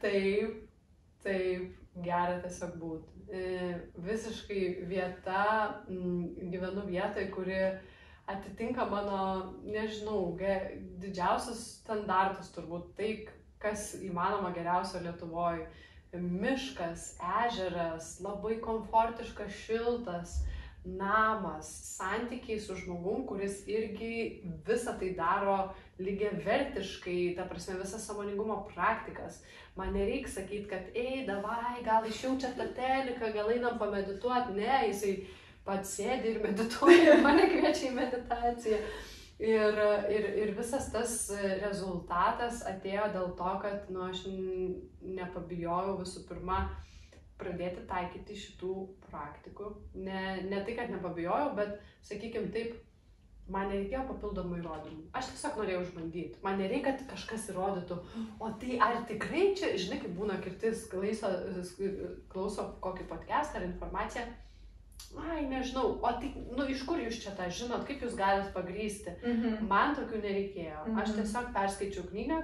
taip gera tiesiog būti. Visiškai vieta, gyvenu vietoje, kuri atitinka mano, nežinau, didžiausius standartus turbūt, tai, kas įmanoma geriausio Lietuvoje. Miškas, ežeras, labai komfortiškas, šiltas namas, santykiai su žmogum, kuris irgi visą tai daro lygiavertiškai, ta prasme, visas sąmoningumo praktikas. Man nereikia sakyti, kad davai, gal išjaučia tą teliką, gal einam pamedituoti. Ne, jisai pats sėdi ir medituoja, mane kviečia į meditaciją. Ir visas tas rezultatas atėjo dėl to, kad aš nepabijojau visų pirma pradėti taikyti šitų praktikų. Ne tai, kad nepabijojau, bet, sakykime taip, man nereikėjo papildomų įrodymų. Aš tiesiog norėjau išbandyti. Man nereikia, kad kažkas įrodytų, o tai ar tikrai čia, žinai, kaip būna kirtis, klauso kokį podcastą ar informaciją, nežinau, o tai, iš kur jūs čia tą žinot, kaip jūs galite pagrįsti? Man tokių nereikėjo. Aš tiesiog perskaičiau knygą,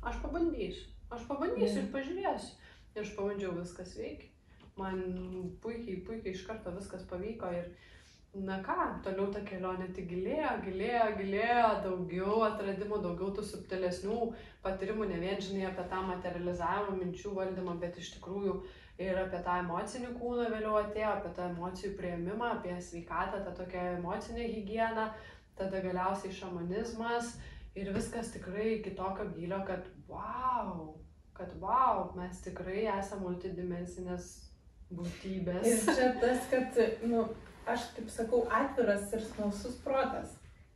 aš pabandysiu ir pažiūrėsiu. Ir aš pabandžiau, viskas veikia. Man puikiai iš karto viskas pavyko ir toliau ta kelionė tik gilėjo, daugiau atradimų, daugiau tų subtilesnių patyrimų, ne vien, žinai, apie tą materializavimą, minčių valdymą, bet iš tikrųjų ir apie tą emocinį kūną vėliau atėjo, apie tą emocijų priėmimą, apie sveikatą, tą tokią emocinę higieną, tada galiausiai šamanizmas ir viskas tikrai kitokio gylio, kad mes tikrai esame multidimensinės būtybės. Ir čia tas, kad, aš taip sakau, atviras ir smalsus protas.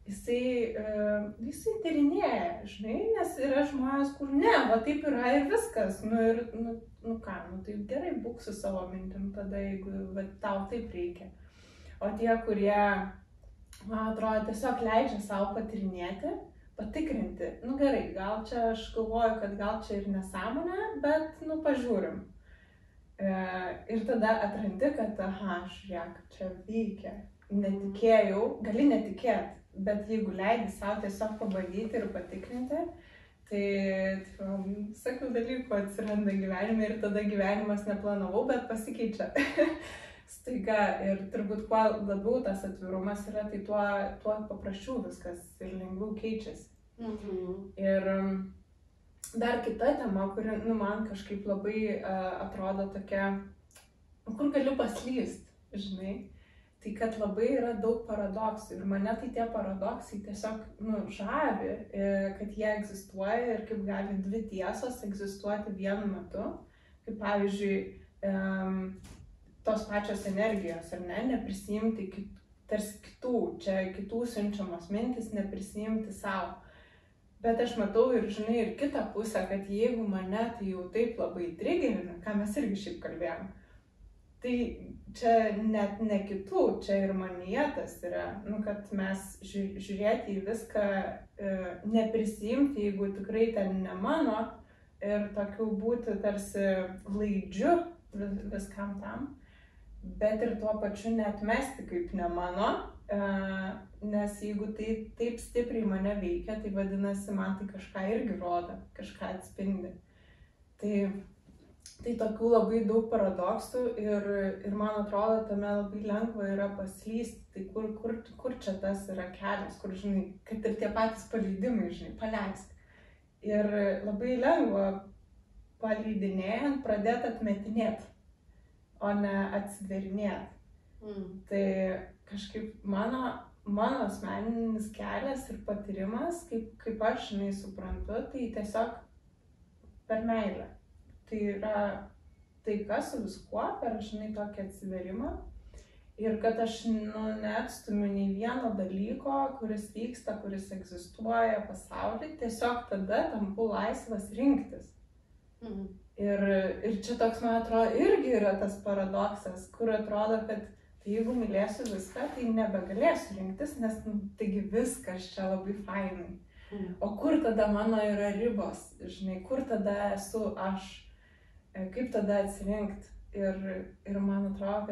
jisai tyrinėja, žinai, nes yra žmonės, kur ne, va taip yra ir viskas, tai gerai būk su savo mintim tada, jeigu va, tau taip reikia. O tie, kurie, man atrodo, tiesiog leidžia savo patirinėti, patikrinti, gerai, gal čia aš galvoju, kad gal čia ir nesąmonė, bet, pažiūrim. Ir tada atrandi, kad, žiūrėk, čia veikia. Netikėjau, gali netikėti, bet jeigu leidi savo tiesiog pabandyti ir patikrinti, tai visokių dalykų atsiranda gyvenime ir tada gyvenimas neplanavau, bet pasikeičia staiga. Ir turbūt kuo labiau tas atvirumas yra, tai tuo paprasčiau viskas ir lengviau keičiasi. Ir dar kita tema, kuri man kažkaip labai atrodo tokia, kur galiu paslyst, žinai, tai kad labai yra daug paradoksų ir mane tai tie paradoksai tiesiog žavi, kad jie egzistuoja ir kaip gali dvi tiesos egzistuoti vienu metu, kaip pavyzdžiui tos pačios energijos, ar ne, neprisiimti tarsi kitų siunčiamos mintis, neprisiimti savo. Bet aš matau ir, žinai, ir kitą pusę, kad jeigu mane tai jau taip labai trigerina, ką mes irgi šiaip kalbėjom, tai čia net ne kitų, čia ir manyje tas yra, kad mes žiūrėti į viską, neprisiimti, jeigu tikrai ten ne mano, ir tokiu būti tarsi laidžiu viskam tam, bet ir tuo pačiu neatmesti kaip ne mano, nes jeigu tai taip stipriai mane veikia, tai vadinasi, man tai kažką irgi rodo, kažką atspindi. Tai tokių labai daug paradoksų ir man atrodo, tame labai lengva yra paslysti, tai kur čia tas yra kelias, kur, žinai, kad ir tie patys paleidimai, žinai, paleisk. Ir labai lengva paleidinėjant pradėti atmetinėti, o ne atsiverinėti. Tai kažkaip mano asmeninis kelias ir patyrimas, kaip aš, žinai, suprantu, tai tiesiog per meilę. Tai yra taika su viskuo, per, žinai, tokį atsiverimą. Ir kad aš neatstumiu nei vieno dalyko, kuris vyksta, kuris egzistuoja pasaulyje, tiesiog tada tampu laisvas rinktis. Ir čia toks, man atrodo, irgi yra tas paradoksas, kur atrodo, kad jeigu mylėsiu viską, tai nebegalėsiu rinktis, nes taigi viskas čia labai fainai. O kur tada mano yra ribos, žinai, kur tada esu aš? Kaip tada atsirinkti? Ir man atrodo,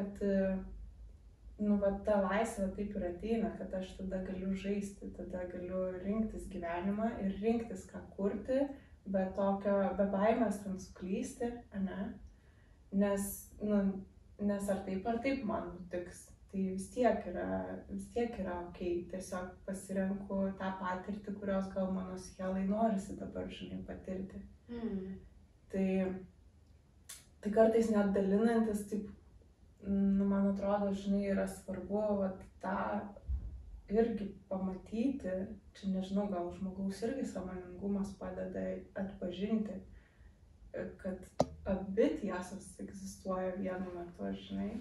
kad ta laisvė taip ir ateina, kad aš tada galiu žaisti, tada galiu rinktis gyvenimą ir rinktis, ką kurti, be baimės ten suklysti, ne? Nes ar taip man nutiks, tai vis tiek yra okei, tiesiog pasirenku tą patirtį, kurios gal mano sielai norisi dabar, žinai, patirti. Tai kartais net dalinantis, taip, man atrodo, žinai, yra svarbu tą irgi pamatyti, čia nežinau, gal žmogaus irgi sąmoningumas padeda atpažinti, kad abi tiesos egzistuoja vienu metu, žinai.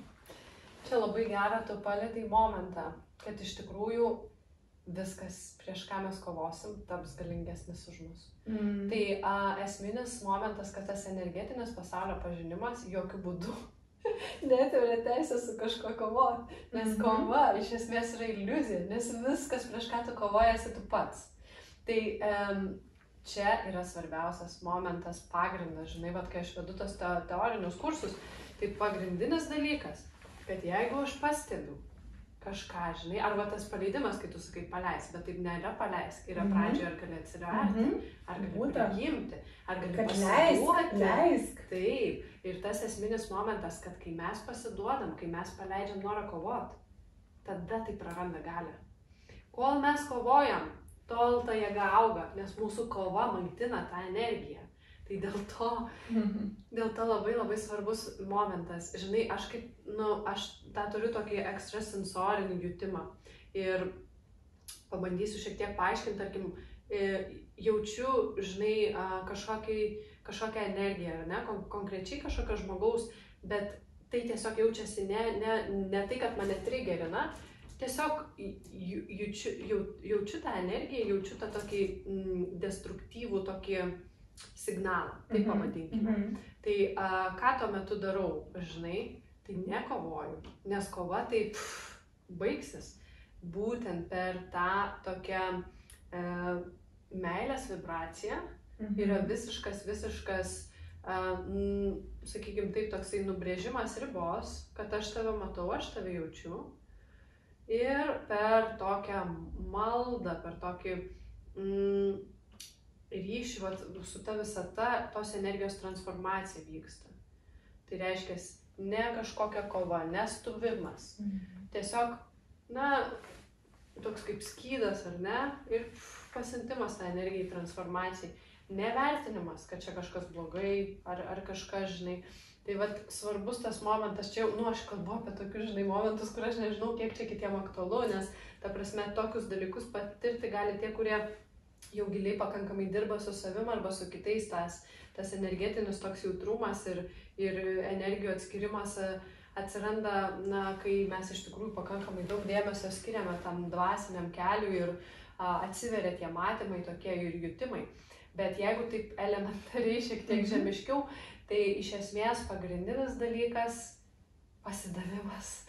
Čia labai gerą tu palietei momentą, kad iš tikrųjų viskas, prieš ką mes kovosim, taps galingesnis už mus. Tai esminis momentas, kad tas energetinis pasaulio pažinimas jokių būdų neturi teisę su kažko kovoti. Nes kova iš esmės yra iliuzija, nes viskas, prieš ką tu kovojasi, tu pats. Tai čia yra svarbiausias momentas, pagrindas, žinai, kai aš vedu tos teorinius kursus, tai pagrindinis dalykas, kad jeigu aš pastebiu kažką, žinai, arba tas paleidimas, kai tu sakai paleisk, bet taip nėra paleisk, yra pradžioje, ar gali atsiverti, ar gali priimti, ar gali pasiduoti. Leisk. Taip, ir tas esminis momentas, kad kai mes pasiduodam, kai mes paleidžiam norą kovoti, tada tai praranda galią. Kol mes kovojam, tol ta jėga auga, nes mūsų kova maitina tą energiją. Tai dėl to labai labai svarbus momentas. Žinai, aš tą turiu tokį ekstrasensorinį jutimą ir pabandysiu šiek tiek paaiškinti, tarkim, jaučiu, žinai, kažkokią energiją, ne, konkrečiai kažkokio žmogaus, bet tai tiesiog jaučiasi ne tai, kad mane trigerina, tiesiog jaučiu tą energiją, jaučiu tą tokį destruktyvų tokį signalą, taip pavadinkime. Tai ką tuo metu darau, žinai, tai nekovoju, nes kova tai baigsis. Būtent per tą tokią meilės vibraciją yra visiškas, sakykime taip, toksai nubrėžimas ribos, kad aš tave matau, aš tave jaučiu. Ir per tokią maldą, per tokį ryšį su ta visata, tos energijos transformacija vyksta. Tai reiškia, ne kažkokia kova, ne stuvimas. Tiesiog, toks kaip skydas, ar ne? Ir pasiuntimas tą energijai transformacijai. Nevertinimas, kad čia kažkas blogai, ar kažkas, žinai. Tai svarbus tas momentas, čia jau, aš kalbu apie tokius, žinai, momentus, kur aš nežinau, kiek čia kitiem aktualu, nes, ta prasme, tokius dalykus patirti gali tie, kurie jau giliai pakankamai dirba su savim arba su kitais, tas energetinis toks jautrumas ir energijų atskirimas atsiranda, kai mes iš tikrųjų pakankamai daug dėmesio skiriame tam dvasiniam keliui ir atsiveria tie matymai tokie ir jutimai. Bet jeigu taip elementariai šiek tiek žemiškiau, tai iš esmės pagrindinis dalykas pasidavimas.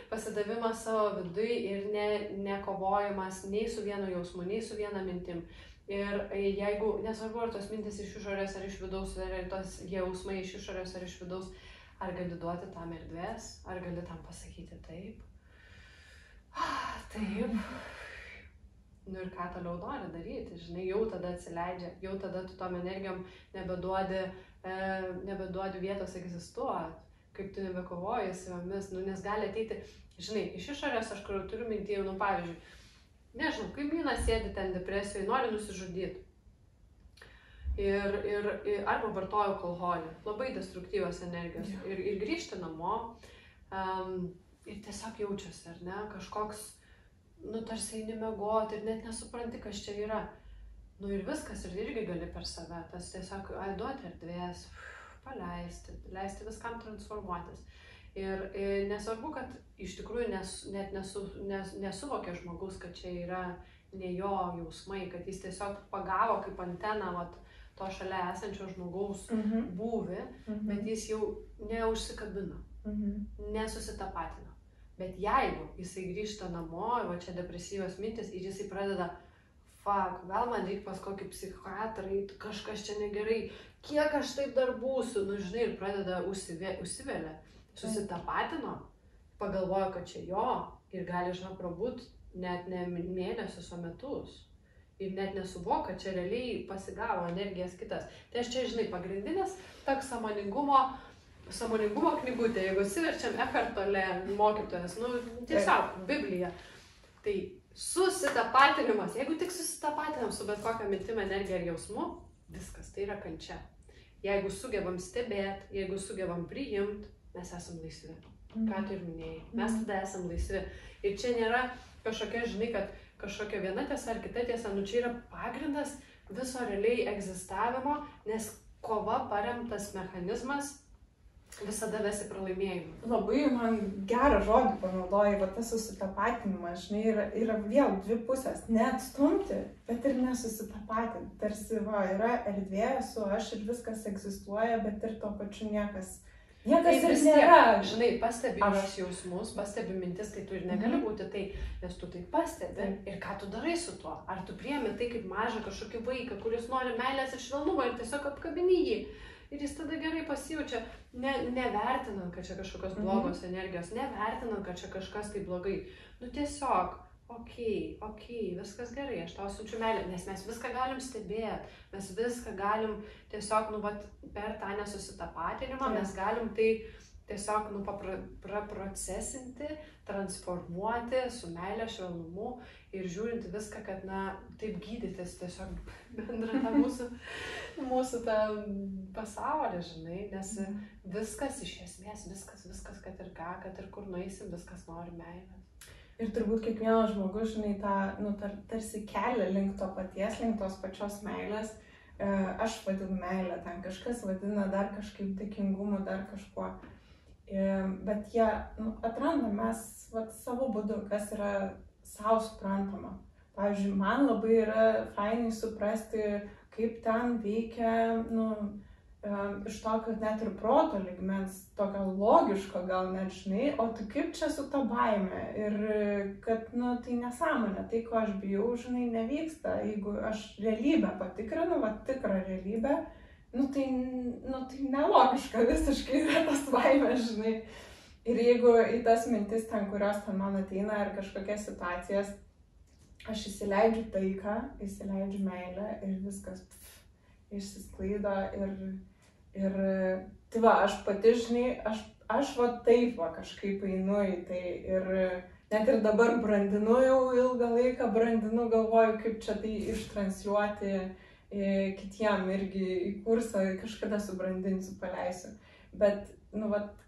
Pasidavimas savo viduj ir nekovojimas nei su vienu jausmu, nei su viena mintim. Ir jeigu, nesvarbu, ar tos mintis iš išorės ar iš vidaus, ar tos jausmai iš išorės ar iš vidaus, ar gali duoti tam erdvės, ar gali tam pasakyti taip. Taip. Ir ką toliau nori daryti, žinai, jau tada atsileidžia, jau tada tu tom energijom nebeduodi vietos egzistuoti, kaip tu nebekovoji su jomis, nes gali ateiti, žinai, iš išorės aš kur turiu mintį, pavyzdžiui, nežinau, kaimynas sėdi ten depresijoje, nori nusižudyti. Arba vartoja alkoholį, labai destruktyvios energijos. Ir grįžti namo ir tiesiog jaučiasi, ar ne, kažkoks, tarsi eini miegoti ir net nesupranti, kas čia yra. Ir viskas, ir irgi gali per save, tas tiesiog duoti erdvės, paleisti, leisti viskam transformuotis. Ir nesvarbu, kad iš tikrųjų net nesuvokia žmogus, kad čia yra ne jo jausmai, kad jis tiesiog pagavo kaip anteną to šalia esančio žmogaus būvį, bet jis jau neužsikabino, nesusitapatina. Bet jeigu jisai grįžta namo, čia depresyvios mintis ir jisai pradeda, gal man reikia pas kokį psichiatrą, kažkas čia negerai, kiek aš taip dar būsiu, žinai, ir pradeda užsivelia. Susitapatino, pagalvojo, kad čia jo ir gali, žinau, prabūt net ne mėnesius, o metus. Ir net nesuvoka, kad čia realiai pasigavo energijas kitas. Tai aš čia, žinai, pagrindinis toks sąmoningumo knygutė, jeigu atsiverčiam Eckhart Tolle mokytojas, tiesiog Biblija. Tai susitapatinimas, jeigu tik susitapatinam su bet kokią mintim, energiją ir jausmu, viskas, tai yra kančia. Jeigu sugebam stebėti, jeigu sugebam priimti, mes esam laisvi. Ką tu ir minėjai, mes tada esam laisvi. Ir čia nėra kažkokia, žinai, kad kažkokia viena tiesa ar kita tiesa, čia yra pagrindas viso realiai egzistavimo, nes kova paremtas mechanizmas visada vesi pralaimėjimą. Labai man gerą žodį panaudojai, tas susitapatinimas, žinai, yra vėl dvi pusės, neatstumti, bet ir nesusitapatinti. Tarsi, yra erdvė, esu aš ir viskas egzistuoja, bet ir tuo pačiu niekas ir nėra. Žinai, pastebi jos jausmus, pastebi mintis, tai tu ir negali būti tai, nes tu tai pastebi ir ką tu darai su tuo. Ar tu priemi tai kaip mažą kažkokį vaiką, kuris nori meilės ir švelnumo ir tiesiog apkabini jį. Ir jis tada gerai pasijaučia, nevertinant, kad čia kažkokios blogos energijos, nevertinant, kad čia kažkas tai blogai. Tiesiog, okei, viskas gerai, aš tau siunčiu meilę, nes mes viską galim stebėti, mes viską galim tiesiog, per tą nesusitapatinimą, mes galim tai tiesiog, praprocesinti, transformuoti su meilė, švelnumu ir žiūrinti viską, kad, taip gydytis tiesiog bendrą tą mūsų tą pasaulį, žinai, nes viskas iš esmės, viskas, kad ir ką, kad ir kur nueisim, viskas nori meilės. Ir turbūt kiekvienas žmogus, žinai, tarsi kelia link to paties, link tos pačios meilės. Aš vadinu meilę, ten kažkas vadina dar kažkaip dėkingumu, dar kažkuo. Bet jie atranda mes savo būdu, kas yra savo suprantama. Pavyzdžiui, man labai yra fainai suprasti, kaip ten veikia, iš tokio net ir proto lygmens, tokio logiško gal net, žinai, o tai kaip čia su ta baime ir kad, tai nesąmonė, tai ko aš bijau, žinai, nevyksta. Jeigu aš realybę patikrinu, tikrą realybę, tai nelogiška visiškai yra tas baimė, žinai. Ir jeigu į tas mintis ten, kurios ten man ateina, ar kažkokias situacijas, aš įsileidžiu taiką, įsileidžiu meilę ir viskas išsisklaido ir tai aš pati, žinai, aš taip kažkaip einu į tai ir net ir dabar brandinu, jau ilgą laiką brandinu, galvoju, kaip čia tai ištransliuoti kitiem irgi į kursą, kažkada subrandinsiu, paleisiu. Bet,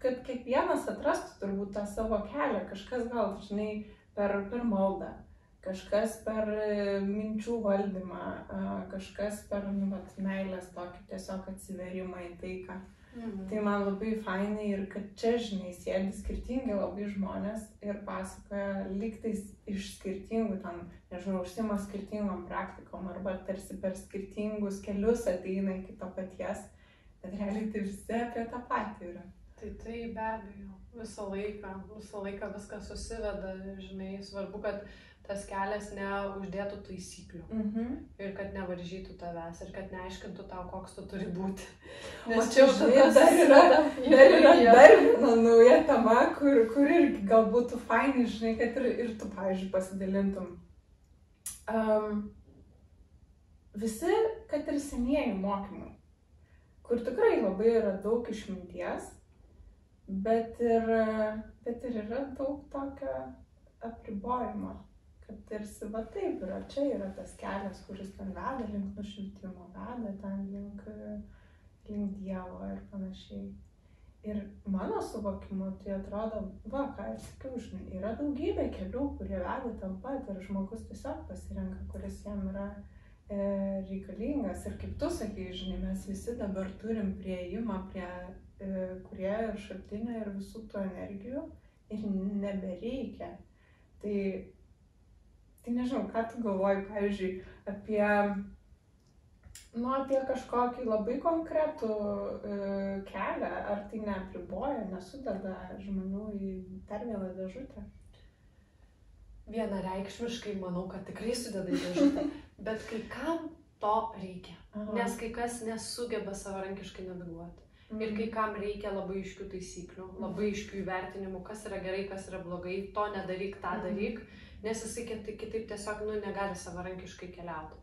kad kiekvienas atrastų turbūt tą savo kelią, kažkas gal, žinai, per maldą. Kažkas per minčių valdymą, kažkas per meilės tokį tiesiog atsiverimą į taiką. Tai man labai fainai ir kad čia, žinai, sėdi skirtingi labai žmonės ir pasakoja lygtais iš skirtingų, nežinau, užsima skirtingom praktikom arba tarsi per skirtingus kelius ateina iki to paties, bet realiai tai visi apie tą patį yra. Tai be abejo, visą laiką viskas susiveda, žinai, svarbu, kad tas kelias neuždėtų taisyklių ir kad nevaržytų tavęs ir kad neaiškintų tau, koks tu turi būti. Nes čia dar yra viena nauja tema, kur irgi gal būtų fainai, žinai, kad ir tu, pavyzdžiui, pasidalintum. Visi, kad ir senieji mokymai, kur tikrai labai yra daug išminties, bet ir yra daug tokio apribojimo. Kad tarsi taip yra, čia yra tas kelias, kuris ten veda link nušvitimo, veda ten link Dievo ir panašiai. Ir mano suvokimu tai atrodo, ką aš sakiau, žinai, yra daugybė kelių, kurie veda tam pat ir žmogus tiesiog pasirenka, kuris jam yra reikalingas. Ir kaip tu sakai, žinai, mes visi dabar turim prieėjimą prie Kūrėjo ir šaltinio ir visų tų energijų ir nebereikia. Tai nežinau, ką tu galvoji, pavyzdžiui, apie kažkokį labai konkretų kelią, ar tai neapriboja, nesudeda žmonių į dar vieną dėžutę? Vienareikšmiškai manau, kad tikrai sudeda į dėžutę, bet kai kam to reikia, nes kai kas nesugeba savarankiškai naviguoti. Ir kai kam reikia labai aiškių taisyklių, labai aiškių įvertinimų, kas yra gerai, kas yra blogai, to nedaryk, tą daryk, nes jisai kitaip tiesiog negali savarankiškai keliauti.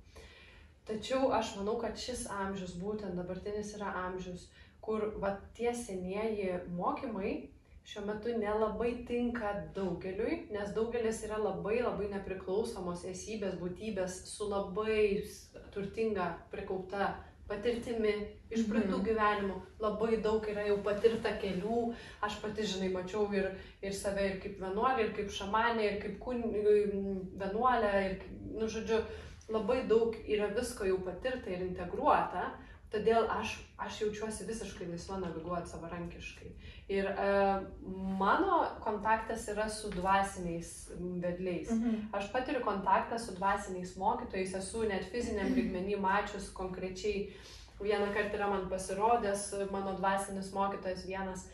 Tačiau aš manau, kad šis amžius, būtent dabartinis yra amžius, kur tie senieji mokymai šiuo metu nelabai tinka daugeliui, nes daugelis yra labai nepriklausomos esybės, būtybės su labai turtinga prikaupta patirtimi, iš praeitų gyvenimų, labai daug yra jau patirta kelių, aš pati, žinai, mačiau ir save ir kaip vienuolė, ir kaip šamanė, ir kaip vienuolė, ir, žodžiu, labai daug yra visko jau patirta ir integruota, todėl aš jaučiuosi visiškai laisva naviguoti savarankiškai. Ir mano kontaktas yra su dvasiniais vedliais. Aš patiriu kontaktą su dvasiniais mokytojais, esu net fiziniam lygmenį mačius konkrečiai. Vieną kartą yra man pasirodęs mano dvasinis mokytojas vienas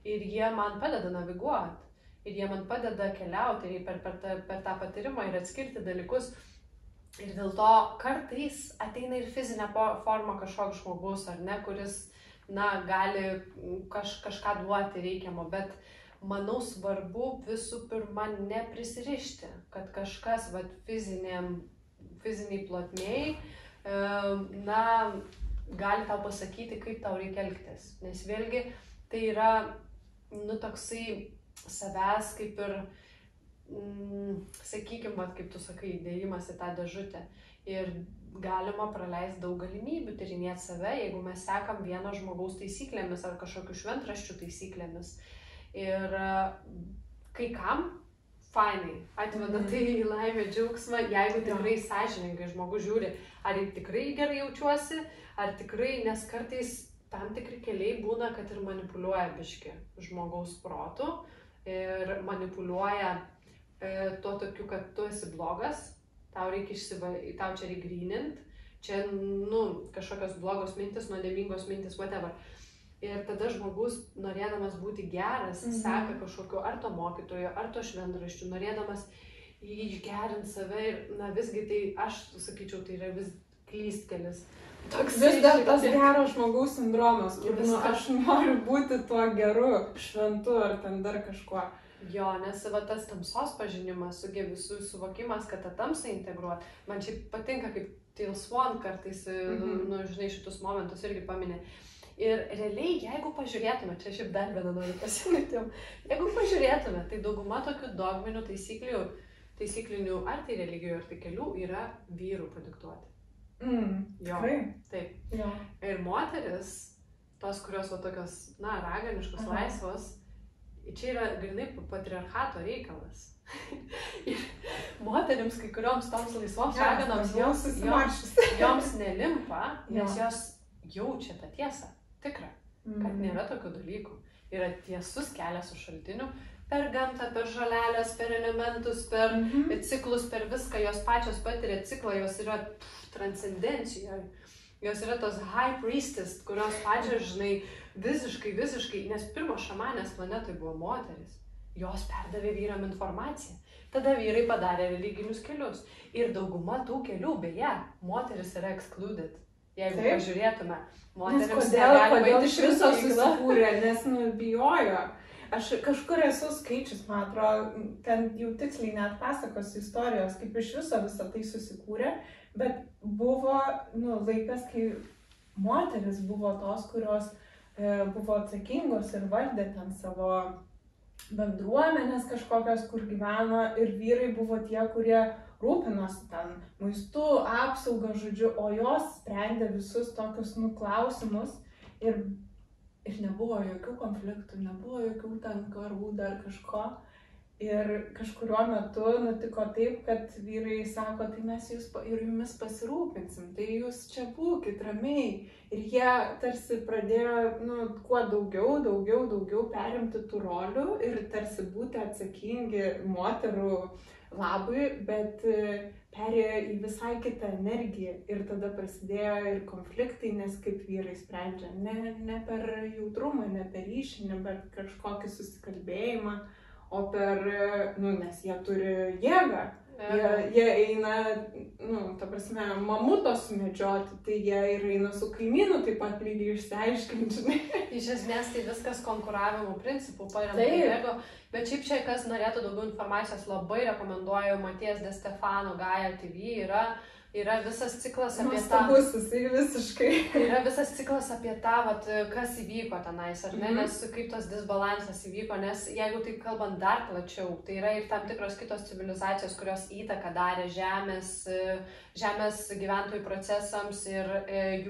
ir jie man padeda naviguoti. Ir jie man padeda keliauti per tą patyrimą ir atskirti dalykus. Ir dėl to kartais ateina ir fizinė forma kažkoks žmogus, ar ne, kuris, gali kažką duoti reikiamo, bet manau svarbu visų pirma neprisirišti, kad kažkas fiziniai plotmėj, gali tau pasakyti, kaip tau reikia elgtis. Nes vėlgi tai yra, toksai savęs kaip ir, sakykime, kaip tu sakai, įdėjimas į tą dėžutę. Ir galima praleisti daug galimybių tyrinėti save, jeigu mes sekam vieno žmogaus taisyklėmis ar kažkokių šventraščių taisyklėmis. Ir kai kam fainai atveda tai į laimę, džiaugsmą, jeigu tikrai sąžiningai žmogus žiūri, ar tikrai gerai jaučiuosi, ar tikrai, nes kartais tam tikri keliai būna, kad ir manipuliuoja biški žmogaus protu ir manipuliuoja tuo tokiu, kad tu esi blogas, tau čia reikia grynint, čia, kažkokios blogos mintis, nuodėmingos mintis, whatever. Ir tada žmogus, norėdamas būti geras, seka kažkokiu ar to mokytojo, ar to šventraščių, norėdamas išgerinti save ir, visgi tai, aš sakyčiau, tai yra vis klystkelis. Vis dar tas gero žmogaus sindromas, kur aš noriu būti tuo geru, šventu ar ten dar kažkuo. Jo, nes tas tamsos pažinimas, suvokimas, kad tą tamsą integruoti, man šiaip patinka, kaip Teal Swan kartais, šitus momentus irgi paminė. Ir realiai, jeigu pažiūrėtume, čia šiaip dar vieną noriu pasiūlyti, jeigu pažiūrėtume, tai dauguma tokių dogminių taisyklinių, ar tai religijų, ar tai kelių, yra vyrų padiktuoti. Tikrai? Taip. Jo. Ir moteris, tos, kurios tokios, raganiškos, laisvos, čia yra grinai patriarchato reikalas. Ir moterims, kai kurioms toms laisvoms raganoms, joms nelimpa, nes jos jaučia tą tiesą, tikrą, kad nėra tokių dalykų. Yra tiesus kelias už šaltinių, per gamtą, per žolelės, per elementus, per ciklus, per viską, jos pačios patiria ciklą, jos yra transcendencijoje, jos yra tos high priestess, kurios pačios, visiškai, nes pirmos šamanės planetoje buvo moteris, jos perdavė vyram informaciją, tada vyrai padarė religinius kelius ir dauguma tų kelių, beje, moteris yra excluded, jeigu pažiūrėtume, moterims negalima eiti iš viso susikūrė, nes bijojo. Aš kažkur esu skaičius, man atrodo, ten jau tiksliai net pasakosiu istorijos, kaip iš viso visą tai susikūrė, bet buvo laikas, kai moteris buvo tos, kurios buvo atsakingos ir valdė ten savo bendruomenės kažkokios, kur gyveno, ir vyrai buvo tie, kurie rūpinosi ten maistu, apsaugą, žodžiu, o jos sprendė visus tokius klausimus ir nebuvo jokių konfliktų, nebuvo jokių ten karų, dar kažko. Ir kažkuriuo metu nutiko taip, kad vyrai sako, tai mes jumis pasirūpinsim, tai jūs čia būkit ramiai. Ir jie tarsi pradėjo kuo daugiau perimti tų rolių ir tarsi būti atsakingi moterų labui, bet perėjo į visai kitą energiją ir tada prasidėjo ir konfliktai, nes kaip vyrai sprendžia, ne per jautrumą, ne per ryšį, ne per kažkokį susikalbėjimą, o per, nes jie turi jėgą, jie eina, ta prasme, mamuto sumedžioti, tai jie ir eina su kaimynu taip pat lygiai išsiaiškinti, žinai. Iš esmės tai viskas konkuravimo principų paremta jėgo, bet šiaip čia, kas norėtų daugiau informacijos, labai rekomenduoju Matijas De Stefano Gaia TV, yra visas ciklas apie tą... Nuostabus, jisai visiškai. Yra visas ciklas apie tą, kas įvyko tenais, ar ne, nes kaip tas disbalansas įvyko, nes jeigu taip kalbant dar plačiau, tai yra ir tam tikros kitos civilizacijos, kurios įtaką darė žemės gyventojų procesams ir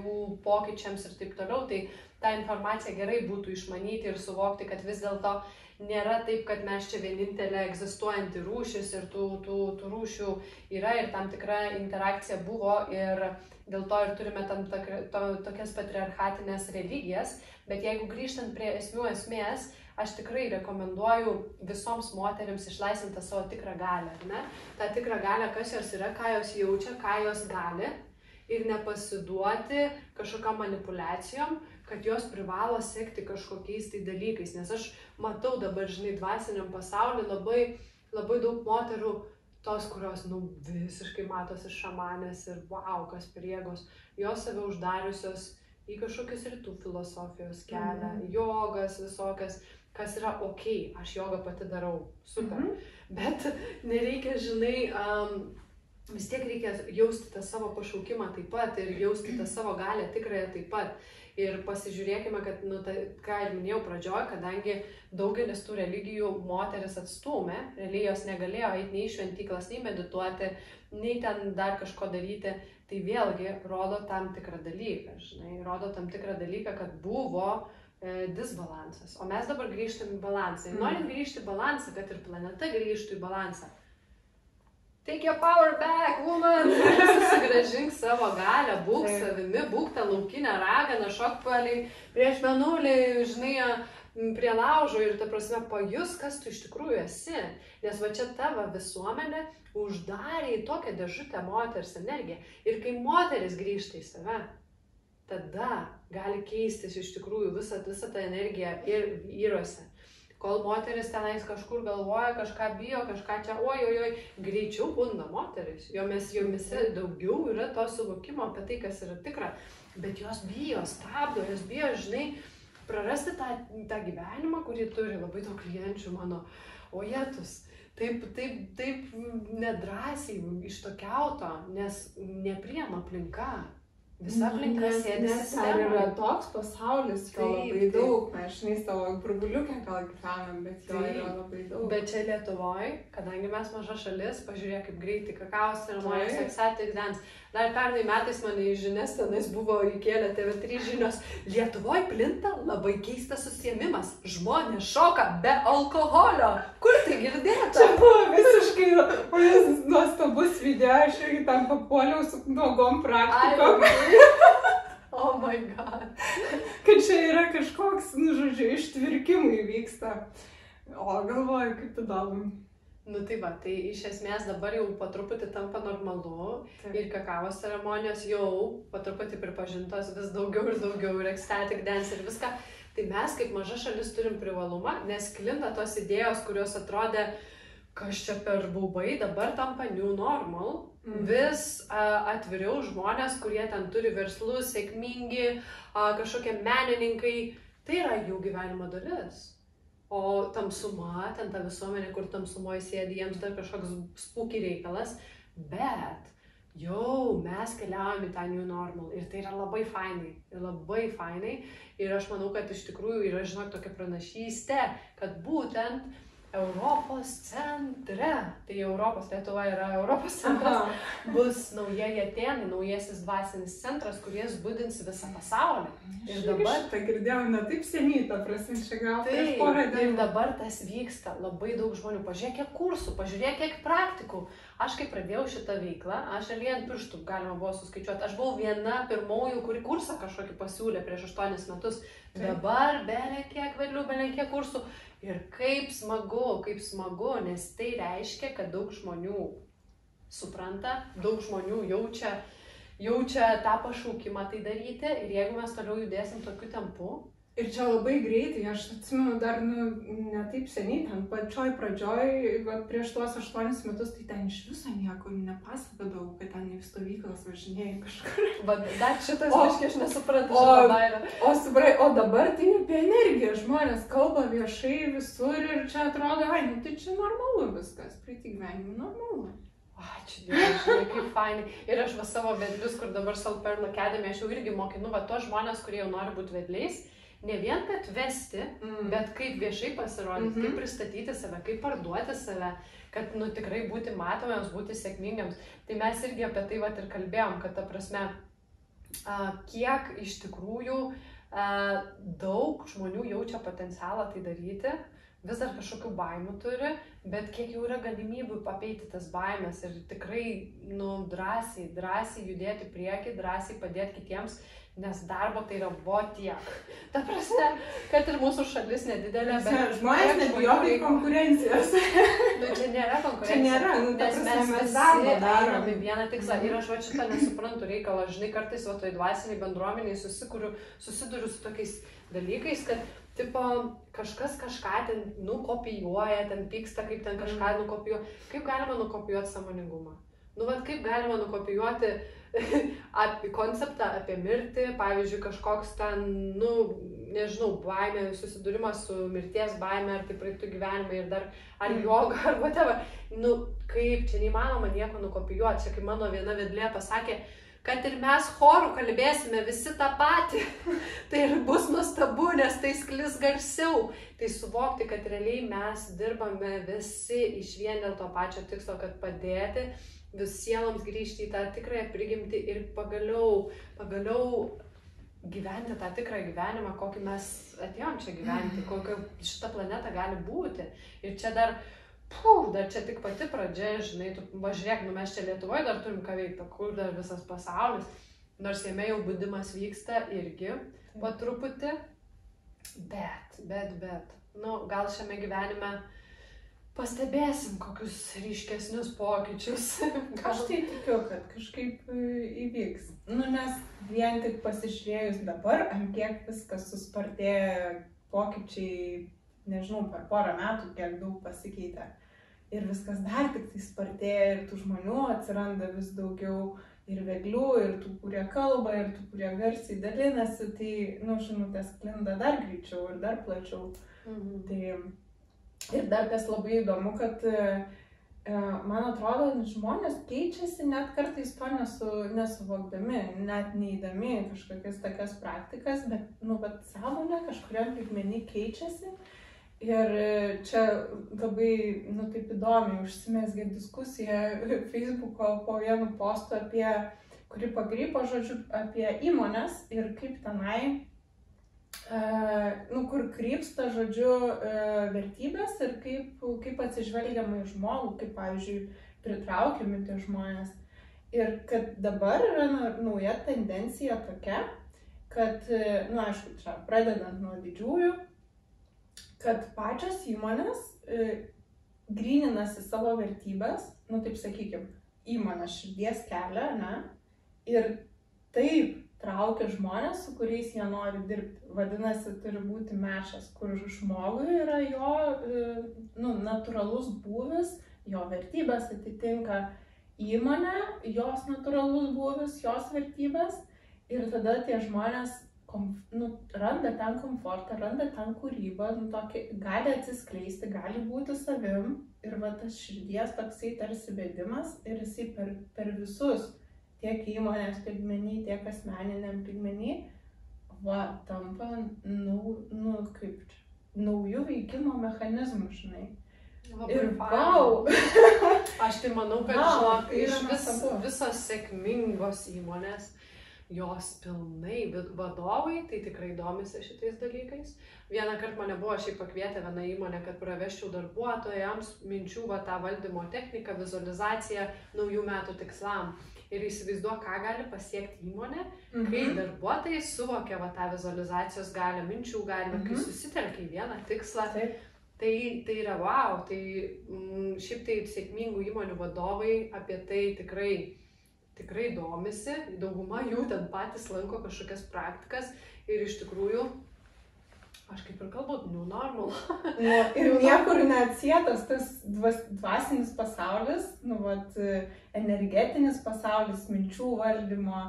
jų pokyčiams ir taip toliau, tai tą informaciją gerai būtų išmanyti ir suvokti, kad vis dėlto nėra taip, kad mes čia vienintelė egzistuojanti rūšis ir tų rūšių yra ir tam tikra interakcija buvo ir dėl to ir turime tokias patriarchatinės religijas, bet jeigu grįžtant prie esmės, aš tikrai rekomenduoju visoms moterims išlaisvinti savo tikrą galią, ne? Ta tikrą galią, kas jos yra, ką jos jaučia, ką jos gali ir nepasiduoti kažkokiam manipulacijom, kad jos privalo sekti kažkokiais tai dalykais, nes aš matau dabar, dvasiniam pasauliu labai daug moterų, tos, kurios, visiškai matosi šamanės ir wow, kas per jėgos, jos save uždariusios į kažkokius rytų filosofijos kelią, jogas visokias, kas yra okei, aš jogą pati darau, super, bet nereikia, vis tiek reikia jausti tą savo pašaukimą taip pat ir jausti tą savo galią tikrąją taip pat. Ir pasižiūrėkime, kad, ką ir minėjau pradžioj, kadangi daugelis tų religijų moteris atstūmė, realiai jos negalėjo eiti nei šventyklas, nei medituoti, nei ten dar kažko daryti, tai vėlgi rodo tam tikrą dalyką, rodo tam tikrą dalyką, kad buvo disbalansas, o mes dabar grįžtam į balansą. Ir norint grįžti į balansą, kad ir planeta grįžtų į balansą, take your power back, woman. Susigrąžink savo galią, būk savimi, būk tą laukinę raganą, šok prieš mėnulį, žinai, prie laužo ir ta prasme pajus, kas tu iš tikrųjų esi. Nes va čia tavo visuomenė uždarė į tokią dėžutę moters energiją. Ir kai moteris grįžta į save, tada gali keistis iš tikrųjų visa ta energija ir vyruose. Kol moteris tenais kažkur galvoja, kažką bijo, kažką čia, oi, greičiau bunda moteris. Jomise daugiau yra to suvokimo apie tai, kas yra tikra. Bet jos bijo, stabdo, jos bijo, žinai, prarasti tą gyvenimą, kurį turi labai daug klienčių mano, o jetus. Taip nedrąsiai iš to kiauto, nes nepriema aplinka. Visa aplinka sėdi sistemoje. Ar yra toks pasaulis, jo labai daug. Mes, žinai, savo burbuliukę gal gyvenam, bet jo yra labai daug. Bet čia Lietuvoje, kadangi mes maža šalis, pažiūrėk, kaip greitai kakao ceremonijos, exotic dance. Dar pernai metais mane į žinias tenais buvo įkėlę TV3 žinios. Lietuvoje plinta labai keistas užsiėmimas. Žmonės šoka be alkoholio. Kur tai girdėta? Čia buvo visiškai nuostabus video, aš irgi tam papuoliau su nuogom praktikom. Oh my god. Kad čia yra kažkoks, žodžiu, ištvirkimai vyksta. O galvoju, kaip įdomu. Tai va, tai iš esmės dabar jau po truputį tampa normalu. Taip. Ir kakavos ceremonijos jau po truputį pripažintos vis daugiau ir ecstatic dance ir viską. Tai mes kaip maža šalis turim privalumą, nes klinda tos idėjos, kurios atrodė, kas čia per baubai, dabar tampa new normal. Vis atviriau žmonės, kurie ten turi verslus, sėkmingi, kažkokie menininkai, tai yra jų gyvenimo dalis. O tamsuma, ten ta visuomenė, kur tamsumoje sėdi, jiems dar kažkoks spooky reikalas, bet jau mes keliaujame į tą new normal ir tai yra labai fainai. Ir aš manau, kad iš tikrųjų yra, žinok, tokia pranašystė, kad būtent Europos centre, tai Lietuva yra Europos centras, bus naujieji Atėnai, naujasis dvasinis centras, kuris budins visą pasaulį. Ir dabar tą girdėjau ne taip seniai, ta prasme, čia gal prieš porą dienų. Ir dabar tas vyksta, labai daug žmonių, pažiūrėk kiek kursų, pažiūrėk kiek praktikų. Aš kai pradėjau šitą veiklą, aš ant pirštų galima buvo suskaičiuoti, aš buvau viena pirmųjų, kuri kursą kažkokį pasiūlė prieš 8 metus. Dabar belenkiek vedlių, belenkiek kursų. Ir kaip smagu, nes tai reiškia, kad daug žmonių supranta, daug žmonių jaučia tą pašaukimą tai daryti ir jeigu mes toliau judėsim tokiu tempu. Ir čia labai greitai, aš atsimenu dar, ne taip seniai, ten pačioj pradžioj, prieš tuos 8 metus, tai ten iš viso nieko nepasakodavau, kad ten į stovyklas važinėjai kažkur. Bet dar šitas biškį aš nesuprantu šitą bairą. O dabar tai apie energiją, žmonės kalba viešai visur ir čia atrodo, tai čia normalu viskas, praeitį gyvenimą normalu. Ačiū Dievui, žinai, kaip fainai. Ir aš savo vedlius, kur dabar Soul Pearl Academy, aš jau irgi mokinu tuos žmonės, kurie jau nori būti vedliais. Ne vien, kad vesti, bet kaip viešai pasirodyti, kaip pristatyti save, kaip parduoti save, kad tikrai būti matomiems, būti sėkmingiams. Tai mes irgi apie tai ir kalbėjom, kad ta prasme, kiek iš tikrųjų daug žmonių jaučia potencialą tai daryti, vis dar kažkokių baimių turi, bet kiek jau yra galimybių apeiti tas baimės ir tikrai drąsiai judėti prieki, drąsiai padėti kitiems. Nes darbo tai yra tiek. Ta prasme, kad ir mūsų šalis nedidelė, bet žmonės nebijokai konkurencijos. Čia nėra konkurencija. Čia nėra, nes mes darbo darome vieną tikslą. Ir aš šitą nesuprantu reikalą. Žinai, kartais toj dvasiniai bendruomeniai susiduriu su tokiais dalykais, kad tipo, kažkas kažką ten nukopijuoja, ten pyksta, kaip ten kažką nukopijuoja. Kaip galima nukopijuoti sąmoningumą? Kaip galima nukopijuoti konceptą apie mirtį, pavyzdžiui, kažkoks ten, nežinau, baimė, susidūrimas su mirties baimė, ar tai praeitų gyvenimai, ir dar, ar joga, ar whatever. Kaip, čia neįmanoma nieko nukopijuoti. Čia kaip mano viena vedlė pasakė, kad ir mes chorų kalbėsime visi tą patį. Tai ir bus nuostabu, nes tai sklis garsiau. Tai suvokti, kad realiai mes dirbame visi iš vien dėl to pačio tikslo, kad padėti visiems grįžti į tą tikrąją prigimtį ir pagaliau gyventi tą tikrą gyvenimą, kokį mes atėjom čia gyventi, kokia šita planeta gali būti. Ir čia dar dar čia tik pati pradžia, žinai, tu važiuok, nu mes čia Lietuvoje dar turim ką veikti, kur dar visas pasaulis, nors jame jau budimas vyksta irgi po truputį, bet, nu, gal šiame gyvenime pastebėsim kokius ryškesnius pokyčius. Aš tai tikiu, kad kažkaip įvyks. Nu, nes vien tik pasižiūrėjus dabar, ant kiek viskas suspartėjo, pokyčiai, nežinau, per porą metų kiek daug pasikeitė. Ir viskas dar tik tai spartėja, ir tų žmonių atsiranda vis daugiau, ir vedlių, ir tų, kurie kalba, ir tų, kurie garsiai dalinasi, tai, nu, žinutės sklinda dar greičiau ir dar plačiau. Tai ir dar kas labai įdomu, kad man atrodo, žmonės keičiasi net kartais to nesuvokdami, net neįdami kažkokias tokias praktikas, bet, nu, bet sąmonė kažkuriam lygmenį keičiasi. Ir čia labai, nu, taip įdomiai užsimezgė diskusija Facebooko po vienu postu kuri pagrypo, žodžiu, apie įmonės ir kaip tenai, nu, kur krypsta, žodžiu, vertybės ir kaip atsižvelgiama į žmogų, kaip, pavyzdžiui, pritraukiami tie žmonės. Ir kad dabar yra nauja tendencija tokia, kad, nu, aišku, čia pradedant nuo didžiųjų, kad pačios įmonės gryninasi savo vertybės, nu, taip sakykime, įmonės širdies kelią, ne, ir taip traukia žmonės, su kuriais jie nori dirbti. Vadinasi, turi būti mečas, kur žmogui yra jo, nu, natūralus būvis, jo vertybės atitinka įmonę, jos natūralus būvis, jos vertybės, ir tada tie žmonės randa ten komfortą, randa ten kūrybą, nu, tokį, gali atsiskleisti, gali būti savim, ir va tas širdies toksai tarsi vedimas, ir jisai per visus, tiek įmonės lygmenį, tiek asmeniniam lygmenį, va, tampa, nu, kaip naujų veikimo mechanizmų, žinai. Labai ir vau! Aš tai manau, kad žinok, visos sėkmingos įmonės, jos pilnai vadovai, tai tikrai domisi šitais dalykais. Vieną kartą mane buvo šiaip pakvietę viena įmonė, kad praveščiau darbuotojams minčių va tą valdymo techniką, vizualizaciją naujų metų tikslam. Ir įsivaizduok, ką gali pasiekti įmonė, kai darbuotojai suvokia va tą vizualizacijos galią, minčių galią, kai susitelkia į vieną tikslą. Tai yra wow, tai šiaip tai sėkmingų įmonių vadovai apie tai tikrai domisi, dauguma jų ten patys lanko kažkokias praktikas ir iš tikrųjų, aš kaip ir kalbu, new normal. Ir niekur neatsietas tas dvasinis pasaulis, nu, vat, energetinis pasaulis, minčių valdymo.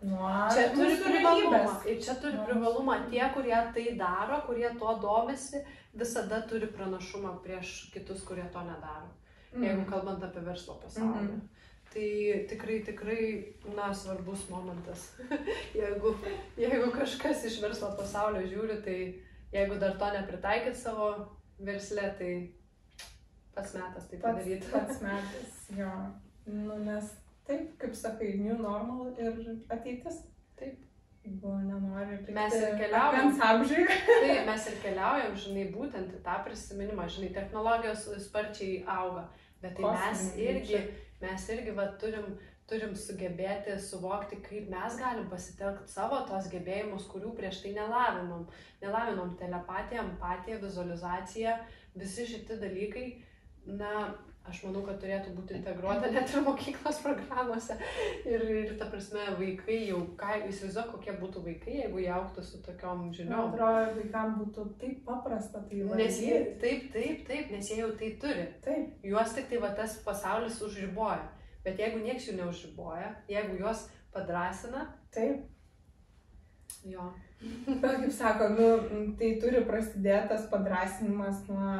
Čia turi privalumą. Ir čia turi privalumą tie, kurie tai daro, kurie to domisi, visada turi pranašumą prieš kitus, kurie to nedaro. Jeigu kalbant apie verslo pasaulį. Tai tikrai, na, svarbus momentas. Jeigu kažkas iš verslo pasaulio žiūri, tai jeigu dar to nepritaikyt savo versle, tai pats metas tai padaryti. Pats metas, jo. Nu, nes taip, kaip sakai, new normal ir ateitis. Taip. Jeigu nenori mes ir keliaujam. Amžiui. Taip, mes ir keliaujam, žinai, būtent į tą prisiminimą. Žinai, technologijos sparčiai auga, bet tai mes irgi va, turim sugebėti suvokti, kaip mes galim pasitelkti savo tos gebėjimus, kurių prieš tai nelavinom. Telepatija, empatija, vizualizacija, visi šitie dalykai, na, aš manau, kad turėtų būti integruota net ir mokyklos programuose. Ir ta prasme, vaikai jau, įsivaizduok, kokie būtų vaikai, jeigu jie augtų su tokiom žiniom. Man atrodo, vaikams būtų taip paprasta tai valdyti. Taip, nes jie jau tai turi. Taip. Juos tik tai va tas pasaulis užriboja. Bet jeigu nieks jų neužriboja, jeigu juos padrasina. Taip. Jo. Bet kaip sako, nu, tai turi prasidėti tas padrasinimas nuo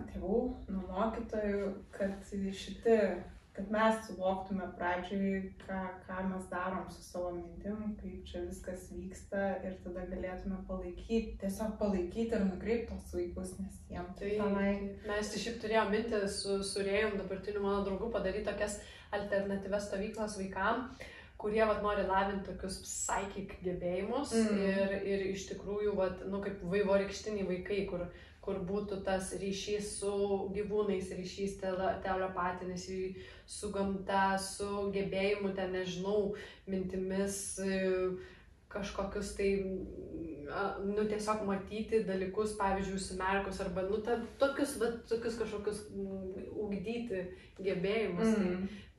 tėvų, nuo mokytojų, kad mes suvoktume pradžiai, ką mes darom su savo mintim, kaip čia viskas vyksta, ir tada galėtume tiesiog palaikyti ir nukreipti tos vaikus, nes jiems tai tenai. Mes šiaip turėjom mintį su Rėjum, dabartiniu mano draugu, padaryti tokias alternatyvias stovyklas vaikam, kurie nori lavinti tokius psychic gebėjimus ir iš tikrųjų, nu, kaip vaivorykštiniai vaikai, kur kur būtų tas ryšys su gyvūnais, ryšys telepatinis, su gamta, su gebėjimu, ten nežinau, mintimis, kažkokius tai, nu, tiesiog matyti dalykus, pavyzdžiui, užsimerkus, arba, nu, tokius kažkokius ugdyti gebėjimus.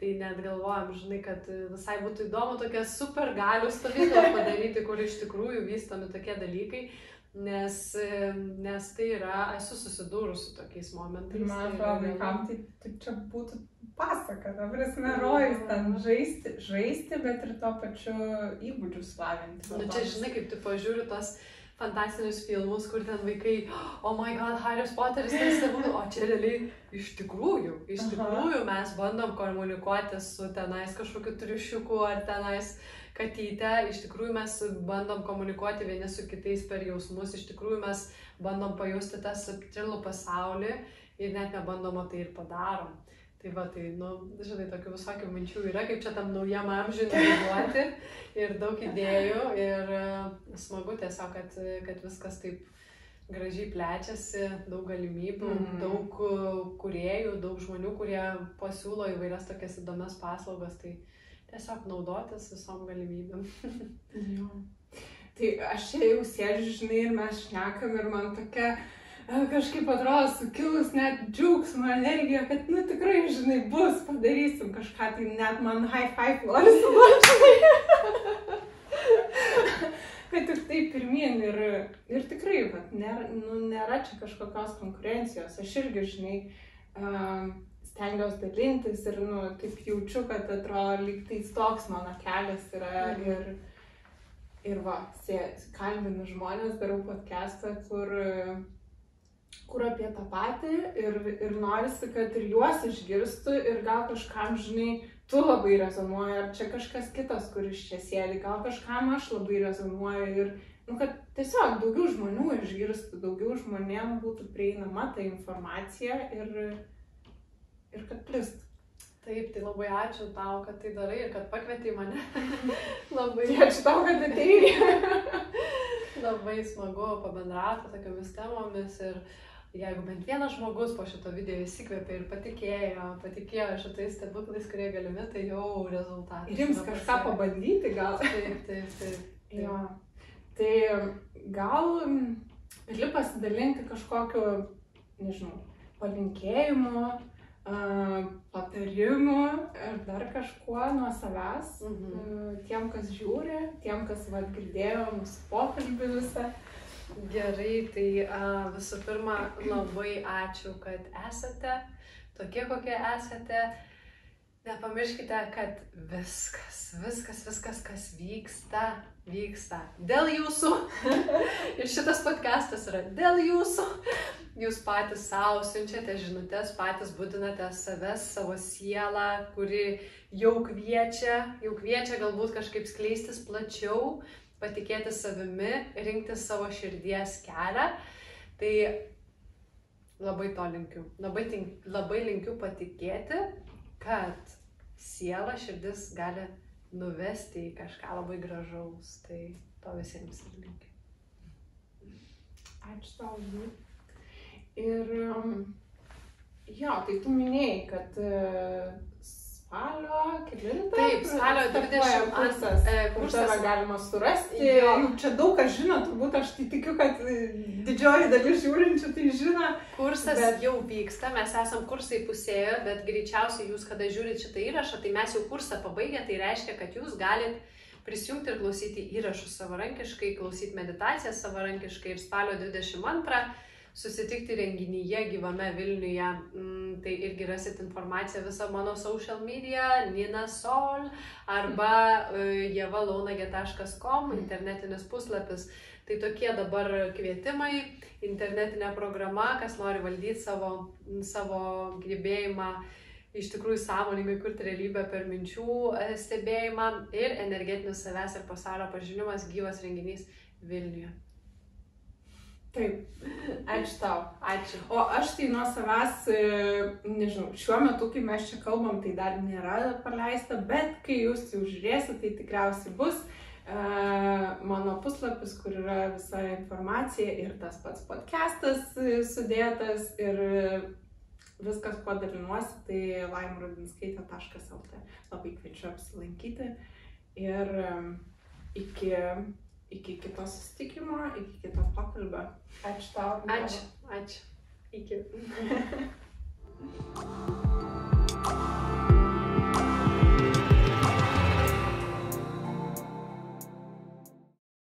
Tai net galvojam, žinai, kad visai būtų įdomu tokią super galių stovyklą padaryti, kur iš tikrųjų vystomi tokie dalykai, nes tai yra, esu susidūrus su tokiais momentais. Man atrodo, vaikam tai čia būtų pasaka, ta prasme, rojus ten žaisti, bet ir tuo pačiu įgūdžius lavinti. Nu, čia, žinai, kaip tu pažiūri tos fantastinius filmus, kur ten vaikai, oh my god, Harris Potteris, tai stebuklas, o čia realiai iš tikrųjų mes bandom komunikuoti su tenais kažkokiu triušiuku ar tenais katyte, iš tikrųjų mes bandom komunikuoti vieni su kitais per jausmus, iš tikrųjų mes bandom pajusti tą subtilų pasaulį ir net nebandom, o tai ir padarom. Tai va, tai, nu, žinai, tokių visokių minčių yra, kaip čia tam naujam amžiui naviguoti ir daug idėjų ir smagu tiesiog, kad viskas taip gražiai plečiasi, daug galimybių, daug kūrėjų, daug žmonių, kurie pasiūlo įvairias tokias įdomias paslaugas, tai tiesiog naudotis visom galimybėm. Jo. Tai aš čia jau sėdžiu, žinai, ir mes šnekam ir man tokia kažkaip atrodo sukilus net džiaugsmo energija, kad, nu, tikrai, žinai, bus, padarysim kažką, tai net man high five nori suvažiuoti. Kad tik tai pirmyn ir tikrai, vat, nėra čia kažkokios konkurencijos. Aš irgi, žinai, stengiuosi dalintis ir, nu, taip jaučiu, kad atrodo, lyg tai toks mano kelias yra ir va, kalbinu žmonės, darau podcastą, kur apie tą patį ir norisi, kad ir juos išgirstų ir gal kažkam, žinai, tu labai rezonuoji, ar čia kažkas kitas, kuris čia sėdi, gal kažkam aš labai rezonuoju ir, nu, kad tiesiog daugiau žmonių išgirstų, daugiau žmonėm būtų prieinama ta informacija ir kad plistų. Taip, tai labai ačiū tau, kad tai darai ir kad pakvietei mane. Labai ačiū tau, kad atėjai. Labai smagu pabendrauti tokiamis temomis ir jeigu bent vienas žmogus po šito video įsikvėpė ir patikėjo šitais stebuklais, kurie galimi, tai jau rezultatas. Ir jums kažką pabandyti gal? Taip. Jo. Tai gal gali pasidalinti kažkokiu, nežinau, palinkėjimu, patarimu ar dar kažkuo nuo savęs, tiem, kas žiūri, tiem, kas girdėjo mūsų pokalbį visą. Gerai, tai visų pirma, labai ačiū, kad esate tokie, kokie esate. Nepamirškite, kad viskas, kas vyksta dėl jūsų. Ir šitas podcastas yra dėl jūsų. Jūs patys savo siunčiate žinutes, patys budinate savęs, savo sielą, kuri jau kviečia galbūt kažkaip skleistis plačiau, patikėti savimi, rinktis savo širdies kelią. Tai labai to linkiu. Labai linkiu patikėti, kad siela, širdis gali nuvesti į kažką labai gražaus. Tai to visiems ir linkiu. Ačiū tau. Ir jo, tai tu minėjai, kad spalio 9. Taip, spalio 20 kursą galima surasti. Jau čia daug kas žino, turbūt aš tai tikiu, kad didžioji dalis žiūrinčių tai žino. Kursas jau vyksta, mes esam kursai pusėje, bet greičiausiai jūs, kada žiūrit šitą įrašą, tai mes jau kursą pabaigę, tai reiškia, kad jūs galit prisijungti ir klausyti įrašus savarankiškai, klausyti meditacijas savarankiškai ir spalio 22 susitikti renginyje gyvame Vilniuje. Tai irgi rasit informaciją visą mano social media, Nina Sol arba jevalaunagė.com, internetinis puslapis. Tai tokie dabar kvietimai, internetinė programa, kas nori valdyti savo gebėjimą iš tikrųjų sąmoningai kurti realybę per minčių stebėjimą ir energetinis savęs ir pasaulio pažinimas, gyvas renginys Vilniuje. Taip, ačiū tau. Ačiū. O aš tai nuo savęs, nežinau, šiuo metu, kai mes čia kalbam, tai dar nėra paleista, bet kai jūs jau žiūrėsit, tai tikriausiai bus. mano puslapis, kur yra visa informacija ir tas pats podcastas sudėtas ir viskas, kuo dalinuosi, tai laimrudinskaitė.lt. Labai kviečiu apsilankyti ir iki kito susitikimo, iki kito pokalbio. Ačiū tau. Ačiū. Iki.